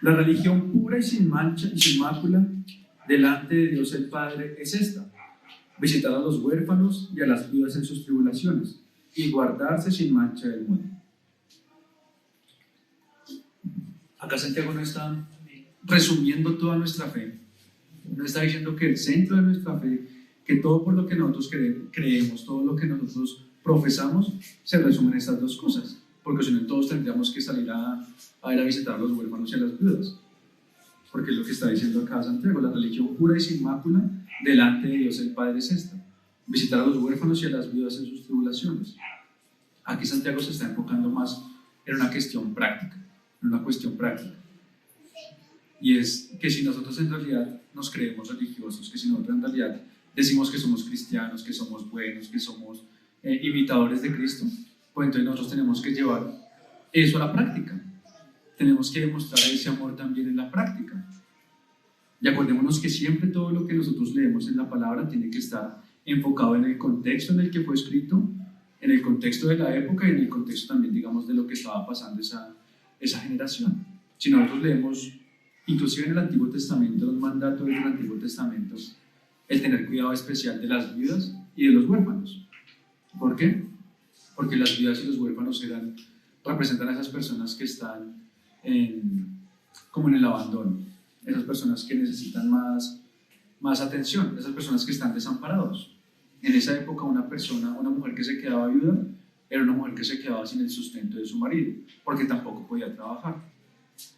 La religión pura y sin mancha y sin mácula delante de Dios el Padre es esta: visitar a los huérfanos y a las viudas en sus tribulaciones y guardarse sin mancha del mundo. Acá Santiago no está resumiendo toda nuestra fe, no está diciendo que el centro de nuestra fe, que todo por lo que nosotros creemos, todo lo que nosotros profesamos, se resume en estas dos cosas, porque si no todos tendríamos que salir a ir a visitar a los huérfanos y a las viudas, porque es lo que está diciendo acá Santiago: la religión pura y sin mácula delante de Dios el Padre es esta: visitar a los huérfanos y a las viudas en sus tribulaciones. Aquí Santiago se está enfocando más en una cuestión práctica, y es que si nosotros en realidad nos creemos religiosos, que si nosotros en realidad decimos que somos cristianos, que somos buenos, que somos imitadores de Cristo, pues entonces nosotros tenemos que llevar eso a la práctica. Tenemos que demostrar ese amor también en la práctica. Y acordémonos que siempre todo lo que nosotros leemos en la palabra tiene que estar enfocado en el contexto en el que fue escrito, en el contexto de la época y en el contexto también, digamos, de lo que estaba pasando esa generación. Si nosotros leemos, inclusive en el Antiguo Testamento, un mandato del Antiguo Testamento, el tener cuidado especial de las viudas y de los huérfanos. ¿Por qué? Porque las viudas y los huérfanos representan a esas personas que están como en el abandono, esas personas que necesitan más más atención, esas personas que están desamparados. En esa época una mujer que se quedaba viuda, era una mujer que se quedaba sin el sustento de su marido, porque tampoco podía trabajar.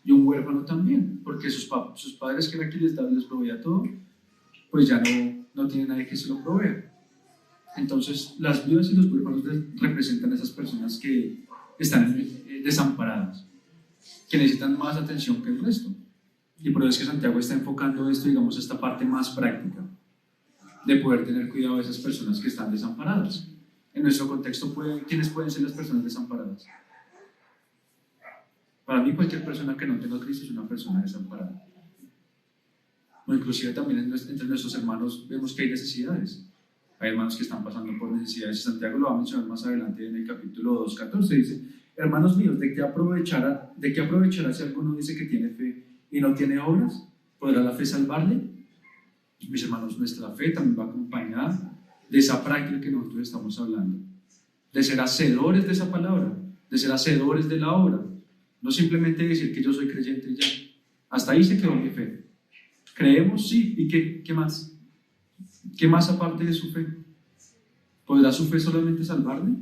Y un huérfano también, porque sus padres, que era quien les proveía todo, pues ya no tienen nadie que se lo provea. Entonces, las viudas y los huérfanos representan a esas personas que están desamparadas, que necesitan más atención que el resto. Y por eso es que Santiago está enfocando esto, digamos, esta parte más práctica, de poder tener cuidado de esas personas que están desamparadas. En nuestro contexto, ¿quiénes pueden ser las personas desamparadas? Para mí, cualquier persona que no tenga a Cristo es una persona desamparada. O inclusive también entre nuestros hermanos vemos que hay necesidades. Hay hermanos que están pasando por necesidades. Santiago lo va a mencionar más adelante en el capítulo 2:14. Dice: hermanos míos, ¿de qué aprovechará si alguno dice que tiene fe y no tiene obras? ¿Podrá la fe salvarle? Mis hermanos, nuestra fe también va acompañada de esa práctica que nosotros estamos hablando, de ser hacedores de esa palabra, de ser hacedores de la obra. No simplemente decir que yo soy creyente y ya. Hasta ahí se quedó mi fe. Creemos, sí, ¿y qué más? ¿Qué más aparte de su fe? ¿Podrá su fe solamente salvarle?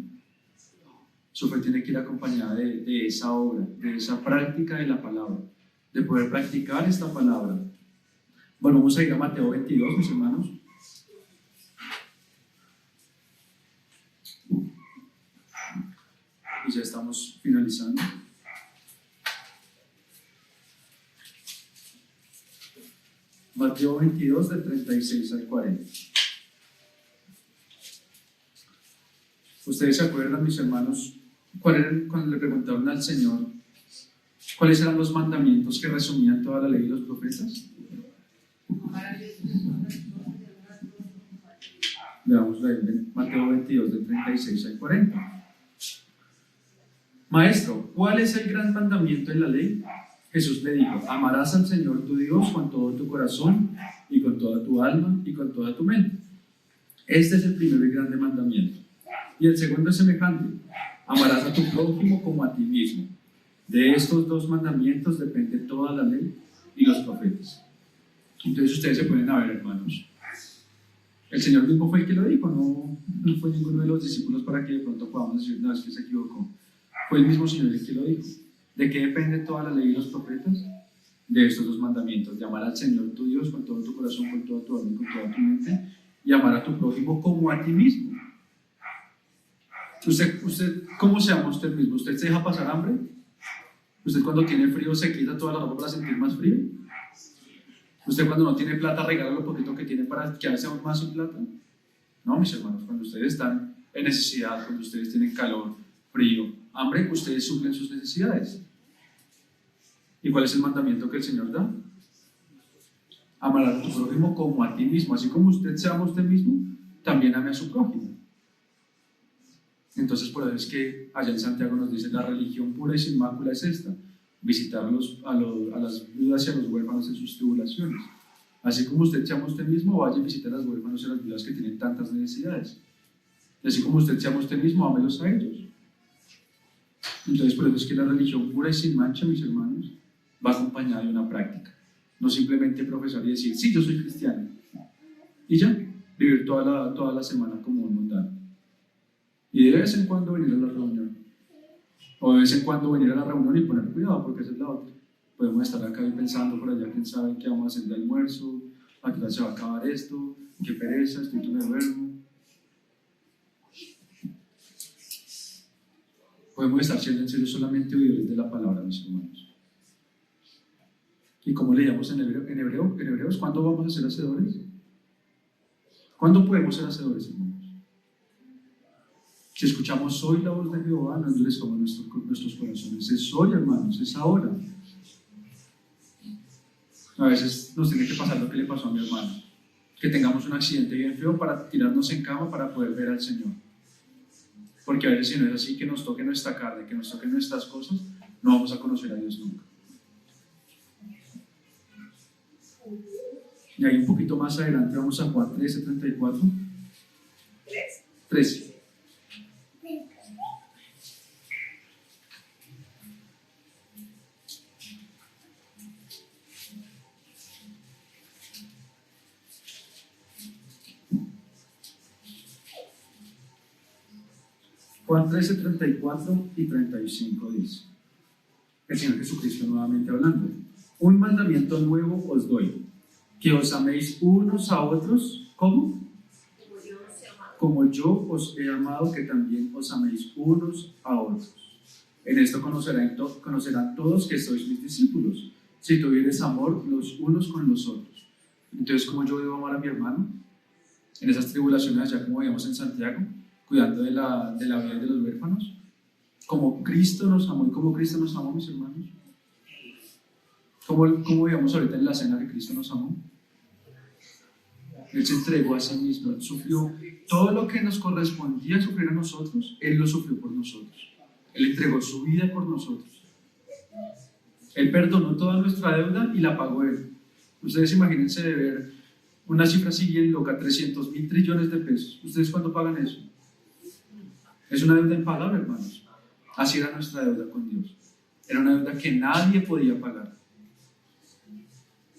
Su fe tiene que ir acompañada de esa obra, de esa práctica de la palabra, de poder practicar esta palabra. Bueno, vamos a ir a Mateo 22, mis hermanos. Y ya estamos finalizando. Mateo 22, del 36 al 40. ¿Ustedes se acuerdan, mis hermanos, cuando le preguntaron al Señor cuáles eran los mandamientos que resumían toda la ley y los profetas? Veamos ahí, Mateo 22, del 36 al 40. Maestro, ¿cuál es el gran mandamiento en la ley? Jesús le dijo: amarás al Señor tu Dios con todo tu corazón y con toda tu alma y con toda tu mente. Este es el primero y grande mandamiento. Y el segundo es semejante: amarás a tu prójimo como a ti mismo. De estos dos mandamientos depende toda la ley y los profetas. Entonces ustedes se pueden ver, hermanos. El Señor mismo fue el que lo dijo, no fue ninguno de los discípulos para que de pronto podamos decir: no, es que se equivocó. Fue el mismo Señor el que lo dijo. ¿De qué depende toda la ley y los profetas? De estos dos mandamientos: de amar al Señor tu Dios con todo tu corazón, con toda tu alma y con toda tu mente, y amar a tu prójimo como a ti mismo. ¿Usted cómo se ama a usted mismo? ¿Usted se deja pasar hambre? ¿Usted cuando tiene frío se quita toda la ropa para sentir más frío? ¿Usted cuando no tiene plata regala lo poquito que tiene para quedarse aún más sin plata? No, mis hermanos, cuando ustedes están en necesidad, cuando ustedes tienen calor, frío, hambre, ustedes suplen sus necesidades. ¿Y cuál es el mandamiento que el Señor da? Amar a tu prójimo como a ti mismo. Así como usted se ama a usted mismo, también ame a su prójimo. Entonces, por eso es que allá en Santiago nos dice: la religión pura y sin mácula es esta: visitar a las viudas y a los huérfanos en sus tribulaciones. Así como usted se ama a usted mismo, vaya y visite a los huérfanos y a las viudas que tienen tantas necesidades. Y así como usted se ama a usted mismo, ámelos a ellos. Entonces, por eso es que la religión pura y sin mancha, mis hermanos, va acompañada de una práctica. No simplemente profesar y decir: sí, yo soy cristiano, y ya, vivir toda la semana como un mundano. Y de vez en cuando venir a la reunión. O de vez en cuando venir a la reunión y poner cuidado, porque esa es la otra. Podemos estar acá y pensando por allá: quién sabe qué vamos a hacer de almuerzo, a qué hora se va a acabar esto, qué pereza, estoy todo me duermo. Podemos estar siendo en serio solamente oidores de la palabra, mis hermanos. Y como leíamos en Hebreos, ¿cuándo vamos a ser hacedores? ¿Cuándo podemos ser hacedores, hermanos? Si escuchamos hoy la voz de Jehová, no endurezcamos nuestros corazones. Es hoy, hermanos, es ahora. A veces nos tiene que pasar lo que le pasó a mi hermano: que tengamos un accidente bien feo para tirarnos en cama para poder ver al Señor. Porque a veces, si no es así, que nos toque nuestra carne, que nos toque nuestras cosas, no vamos a conocer a Dios nunca. Y ahí un poquito más adelante vamos a Juan 13:34. 13. Juan 13, 34 y 35 dice, el Señor Jesucristo nuevamente hablando, un mandamiento nuevo os doy, que os améis unos a otros, ¿cómo? Como yo os he amado, que también os améis unos a otros. En esto conocerán todos que sois mis discípulos, si tuviereis amor los unos con los otros. Entonces, ¿cómo yo debo amar a mi hermano? En esas tribulaciones, ya como veíamos en Santiago, cuidando de la vida de los huérfanos, como Cristo nos amó y como Cristo nos amó, mis hermanos. ¿Cómo veíamos ahorita en la cena que Cristo nos amó? Él se entregó a sí mismo, Él sufrió todo lo que nos correspondía sufrir a nosotros, Él lo sufrió por nosotros. Él entregó su vida por nosotros. Él perdonó toda nuestra deuda y la pagó Él. Ustedes imagínense de ver una cifra así bien loca, 300.000 trillones de pesos. ¿Ustedes cuándo pagan eso? Es una deuda impagable, hermanos. Así era nuestra deuda con Dios. Era una deuda que nadie podía pagar.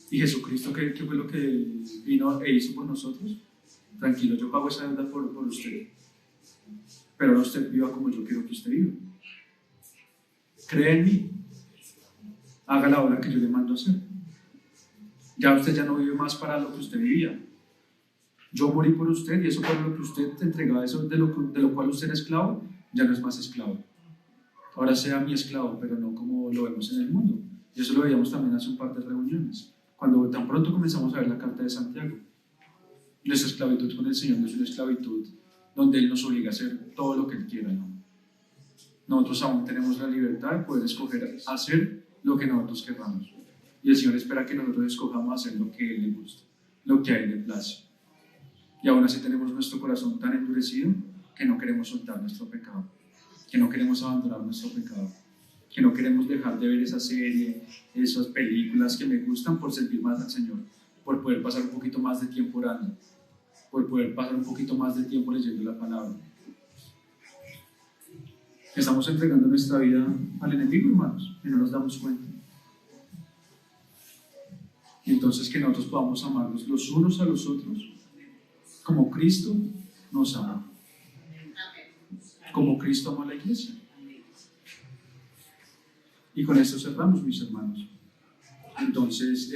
¿Y Jesucristo qué fue lo que vino e hizo por nosotros? Tranquilo, yo pago esa deuda por usted. Pero ahora usted viva como yo quiero que usted viva. Cree en mí. Haga la obra que yo le mando a hacer. Ya usted ya no vive más para lo que usted vivía. Yo morí por usted y eso por lo que usted te entregaba, eso de lo cual usted era esclavo, ya no es más esclavo. Ahora sea mi esclavo, pero no como lo vemos en el mundo. Y eso lo veíamos también hace un par de reuniones. Cuando tan pronto comenzamos a ver la carta de Santiago. Nuestra esclavitud con el Señor no es una esclavitud donde Él nos obliga a hacer todo lo que Él quiera, ¿no? Nosotros aún tenemos la libertad de poder escoger hacer lo que nosotros queramos. Y el Señor espera que nosotros escojamos hacer lo que a Él le gusta, lo que a Él le place. Y aún así tenemos nuestro corazón tan endurecido que no queremos soltar nuestro pecado, que no queremos abandonar nuestro pecado, que no queremos dejar de ver esa serie, esas películas que me gustan por servir más al Señor, por poder pasar un poquito más de tiempo orando, por poder pasar un poquito más de tiempo leyendo la palabra. Estamos entregando nuestra vida al enemigo, hermanos, y no nos damos cuenta. Y entonces que nosotros podamos amarnos los unos a los otros como Cristo nos ama, como Cristo amó a la iglesia. Y con esto cerramos, mis hermanos. Entonces,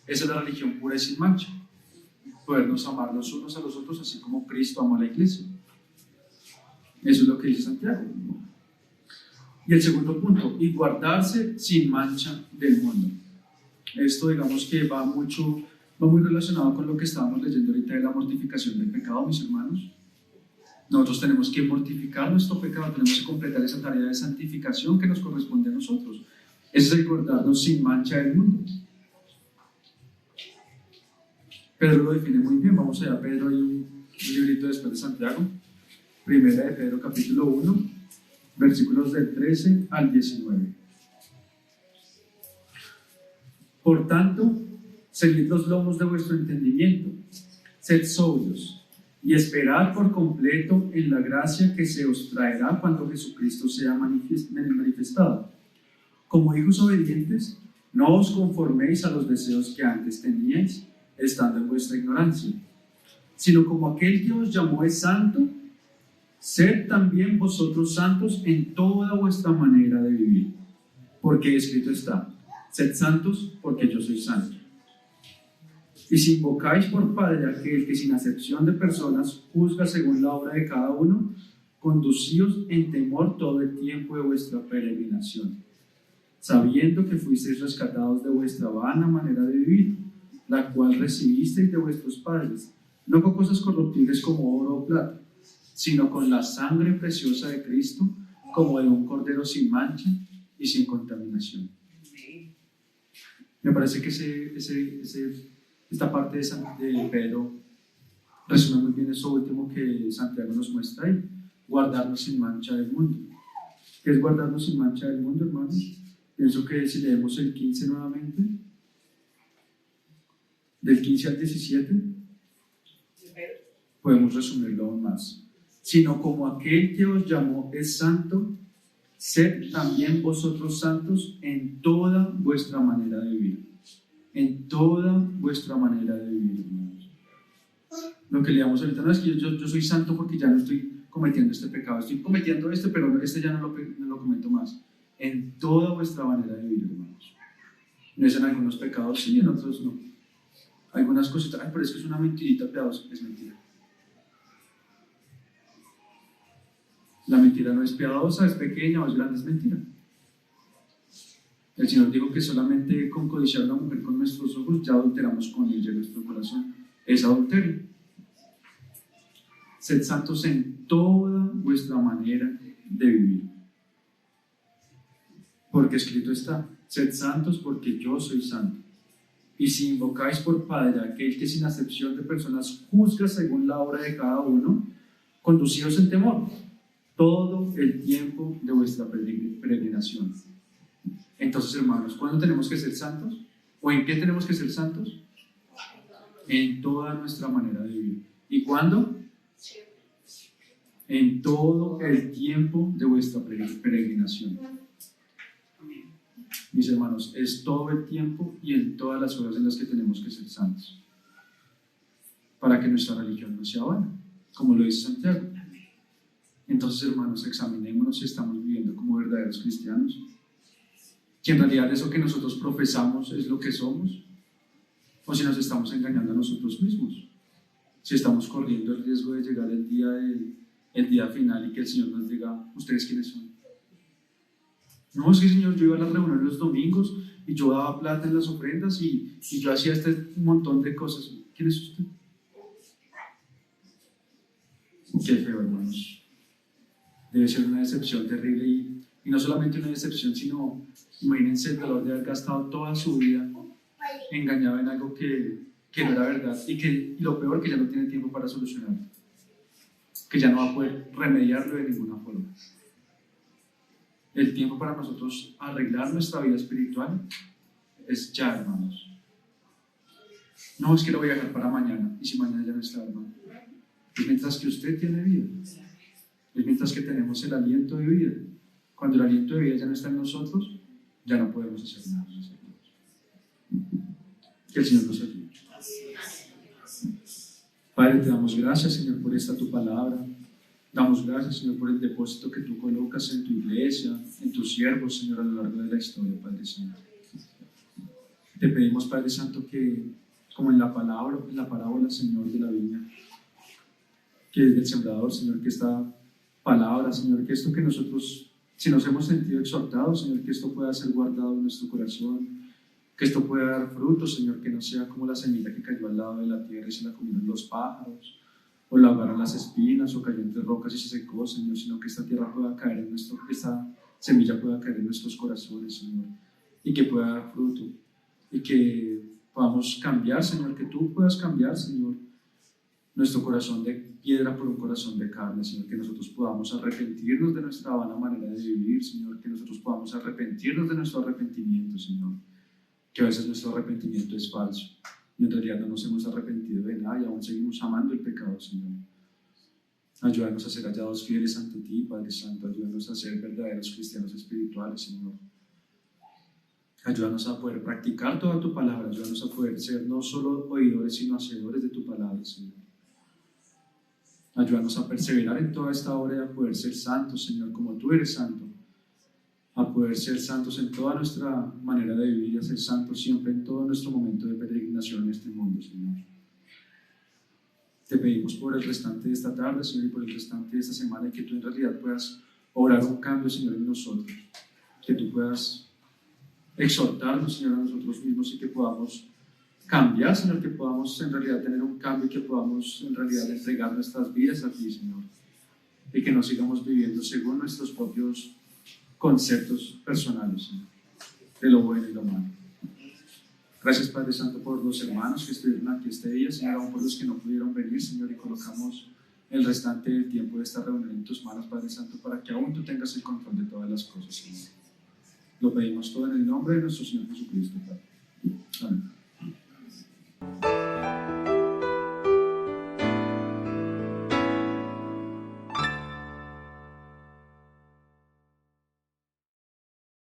esa es la religión pura y sin mancha, podernos amar los unos a los otros así como Cristo amó a la iglesia. Eso es lo que dice Santiago. Y el segundo punto, y guardarse sin mancha del mundo. Esto, digamos que va muy relacionado con lo que estábamos leyendo ahorita de la mortificación del pecado, mis hermanos. Nosotros tenemos que mortificar nuestro pecado, tenemos que completar esa tarea de santificación que nos corresponde a nosotros. Ese es el guardarnos sin mancha del mundo. Pedro lo define muy bien. Vamos allá, Pedro, hay un librito después de Santiago. Primera de Pedro, capítulo 1, versículos del 13 al 19. Por tanto, seguid los lomos de vuestro entendimiento, sed sobrios y esperad por completo en la gracia que se os traerá cuando Jesucristo sea manifestado. Como hijos obedientes, no os conforméis a los deseos que antes teníais, estando en vuestra ignorancia, sino como aquel que os llamó es santo, sed también vosotros santos en toda vuestra manera de vivir, porque escrito está, sed santos porque yo soy santo. Y si invocáis por Padre a aquel que sin acepción de personas juzga según la obra de cada uno, conducíos en temor todo el tiempo de vuestra peregrinación, sabiendo que fuisteis rescatados de vuestra vana manera de vivir, la cual recibisteis de vuestros padres, no con cosas corruptibles como oro o plata, sino con la sangre preciosa de Cristo, como de un cordero sin mancha y sin contaminación. Me parece que esta parte de Pedro resume muy bien eso último que Santiago nos muestra ahí, guardarnos sin mancha del mundo. ¿Qué es guardarnos sin mancha del mundo, hermanos? Pienso que si leemos el 15 nuevamente, del 15 al 17, podemos resumirlo aún más. Sino como aquel que os llamó es santo, sed también vosotros santos en toda vuestra manera de vivir. En toda vuestra manera de vivir, hermanos. Lo que leamos ahorita no es que yo soy santo porque ya no estoy cometiendo este pecado, estoy cometiendo este, pero este ya no lo cometo más. En toda vuestra manera de vivir, hermanos. No es en algunos pecados sí, en otros no. Algunas cositas, pero es que es una mentirita piadosa, es mentira. La mentira no es piadosa, es pequeña o es grande, es mentira. El Señor dijo que solamente con codiciar a una mujer con nuestros ojos ya adulteramos con ella en nuestro corazón. Es adulterio. Sed santos en toda vuestra manera de vivir. Porque escrito está, sed santos porque yo soy santo. Y si invocáis por Padre a aquel que sin acepción de personas juzga según la obra de cada uno, conducíos en temor todo el tiempo de vuestra peregrinación. Entonces, hermanos, ¿cuándo tenemos que ser santos? ¿O en qué tenemos que ser santos? En toda nuestra manera de vivir. ¿Y cuándo? En todo el tiempo de vuestra peregrinación. Mis hermanos, es todo el tiempo y en todas las horas en las que tenemos que ser santos, para que nuestra religión no sea vana, como lo dice Santiago. Entonces, hermanos, examinémonos si estamos viviendo como verdaderos cristianos, si en realidad eso que nosotros profesamos es lo que somos, o si nos estamos engañando a nosotros mismos, si estamos corriendo el riesgo de llegar el día final y que el Señor nos diga, ¿ustedes quiénes son? No, es que Señor, yo iba a las reuniones los domingos y yo daba plata en las ofrendas y yo hacía este montón de cosas. ¿Quién es usted? Qué feo, hermanos. Debe ser una decepción terrible y no solamente una decepción, sino imagínense el dolor de haber gastado toda su vida engañado en algo que no era verdad y lo peor, que ya no tiene tiempo para solucionarlo, que ya no va a poder remediarlo de ninguna forma. El tiempo para nosotros arreglar nuestra vida espiritual es ya, hermanos. No es que lo voy a dejar para mañana, y si mañana ya no está, hermano. Es mientras que usted tiene vida, es mientras que tenemos el aliento de vida. Cuando el aliento de vida ya no está en nosotros, ya no podemos hacer nada. Que el Señor nos ayude. Padre, te damos gracias, Señor, por esta tu palabra. Damos gracias, Señor, por el depósito que tú colocas en tu iglesia, en tus siervos, Señor, a lo largo de la historia, Padre Santo. Te pedimos, Padre Santo, que, como en la parábola, Señor, de la viña, que desde el sembrador, Señor, que esta palabra, Señor, que esto que nosotros, si nos hemos sentido exhortados, Señor, que esto pueda ser guardado en nuestro corazón, que esto pueda dar fruto, Señor, que no sea como la semilla que cayó al lado de la tierra y se la comieron los pájaros, o la ahogaron las espinas, o cayó entre rocas y se secó, Señor, sino que esta tierra pueda caer esta semilla pueda caer en nuestros corazones, Señor, y que pueda dar fruto, y que podamos cambiar, Señor, que tú puedas cambiar, Señor, nuestro corazón de piedra por un corazón de carne, Señor, que nosotros podamos arrepentirnos de nuestra vana manera de vivir, Señor, que nosotros podamos arrepentirnos de nuestro arrepentimiento, Señor, que a veces nuestro arrepentimiento es falso. Y en realidad no nos hemos arrepentido de nada y aún seguimos amando el pecado, Señor. Ayúdanos a ser hallados fieles ante ti, Padre Santo. Ayúdanos a ser verdaderos cristianos espirituales, Señor. Ayúdanos a poder practicar toda tu palabra. Ayúdanos a poder ser no solo oidores, sino hacedores de tu palabra, Señor. Ayúdanos a perseverar en toda esta obra y a poder ser santos, Señor, como tú eres santo. A poder ser santos en toda nuestra manera de vivir y a ser santos siempre en todo nuestro momento de peregrinación en este mundo, Señor. Te pedimos por el restante de esta tarde, Señor, y por el restante de esta semana, y que tú en realidad puedas obrar un cambio, Señor, en nosotros. Que tú puedas exhortarnos, Señor, a nosotros mismos y que podamos cambiar, Señor, que podamos en realidad tener un cambio y que podamos en realidad entregar nuestras vidas a ti, Señor. Y que no sigamos viviendo según nuestros propios conceptos personales, Señor, de lo bueno y lo malo. Gracias, Padre Santo, por los hermanos que estuvieron aquí este día, Señor, aún por los que no pudieron venir, Señor, y colocamos el restante del tiempo de esta reunión en tus manos, Padre Santo, para que aún tú tengas el control de todas las cosas, Señor. Lo pedimos todo en el nombre de nuestro Señor Jesucristo, Padre.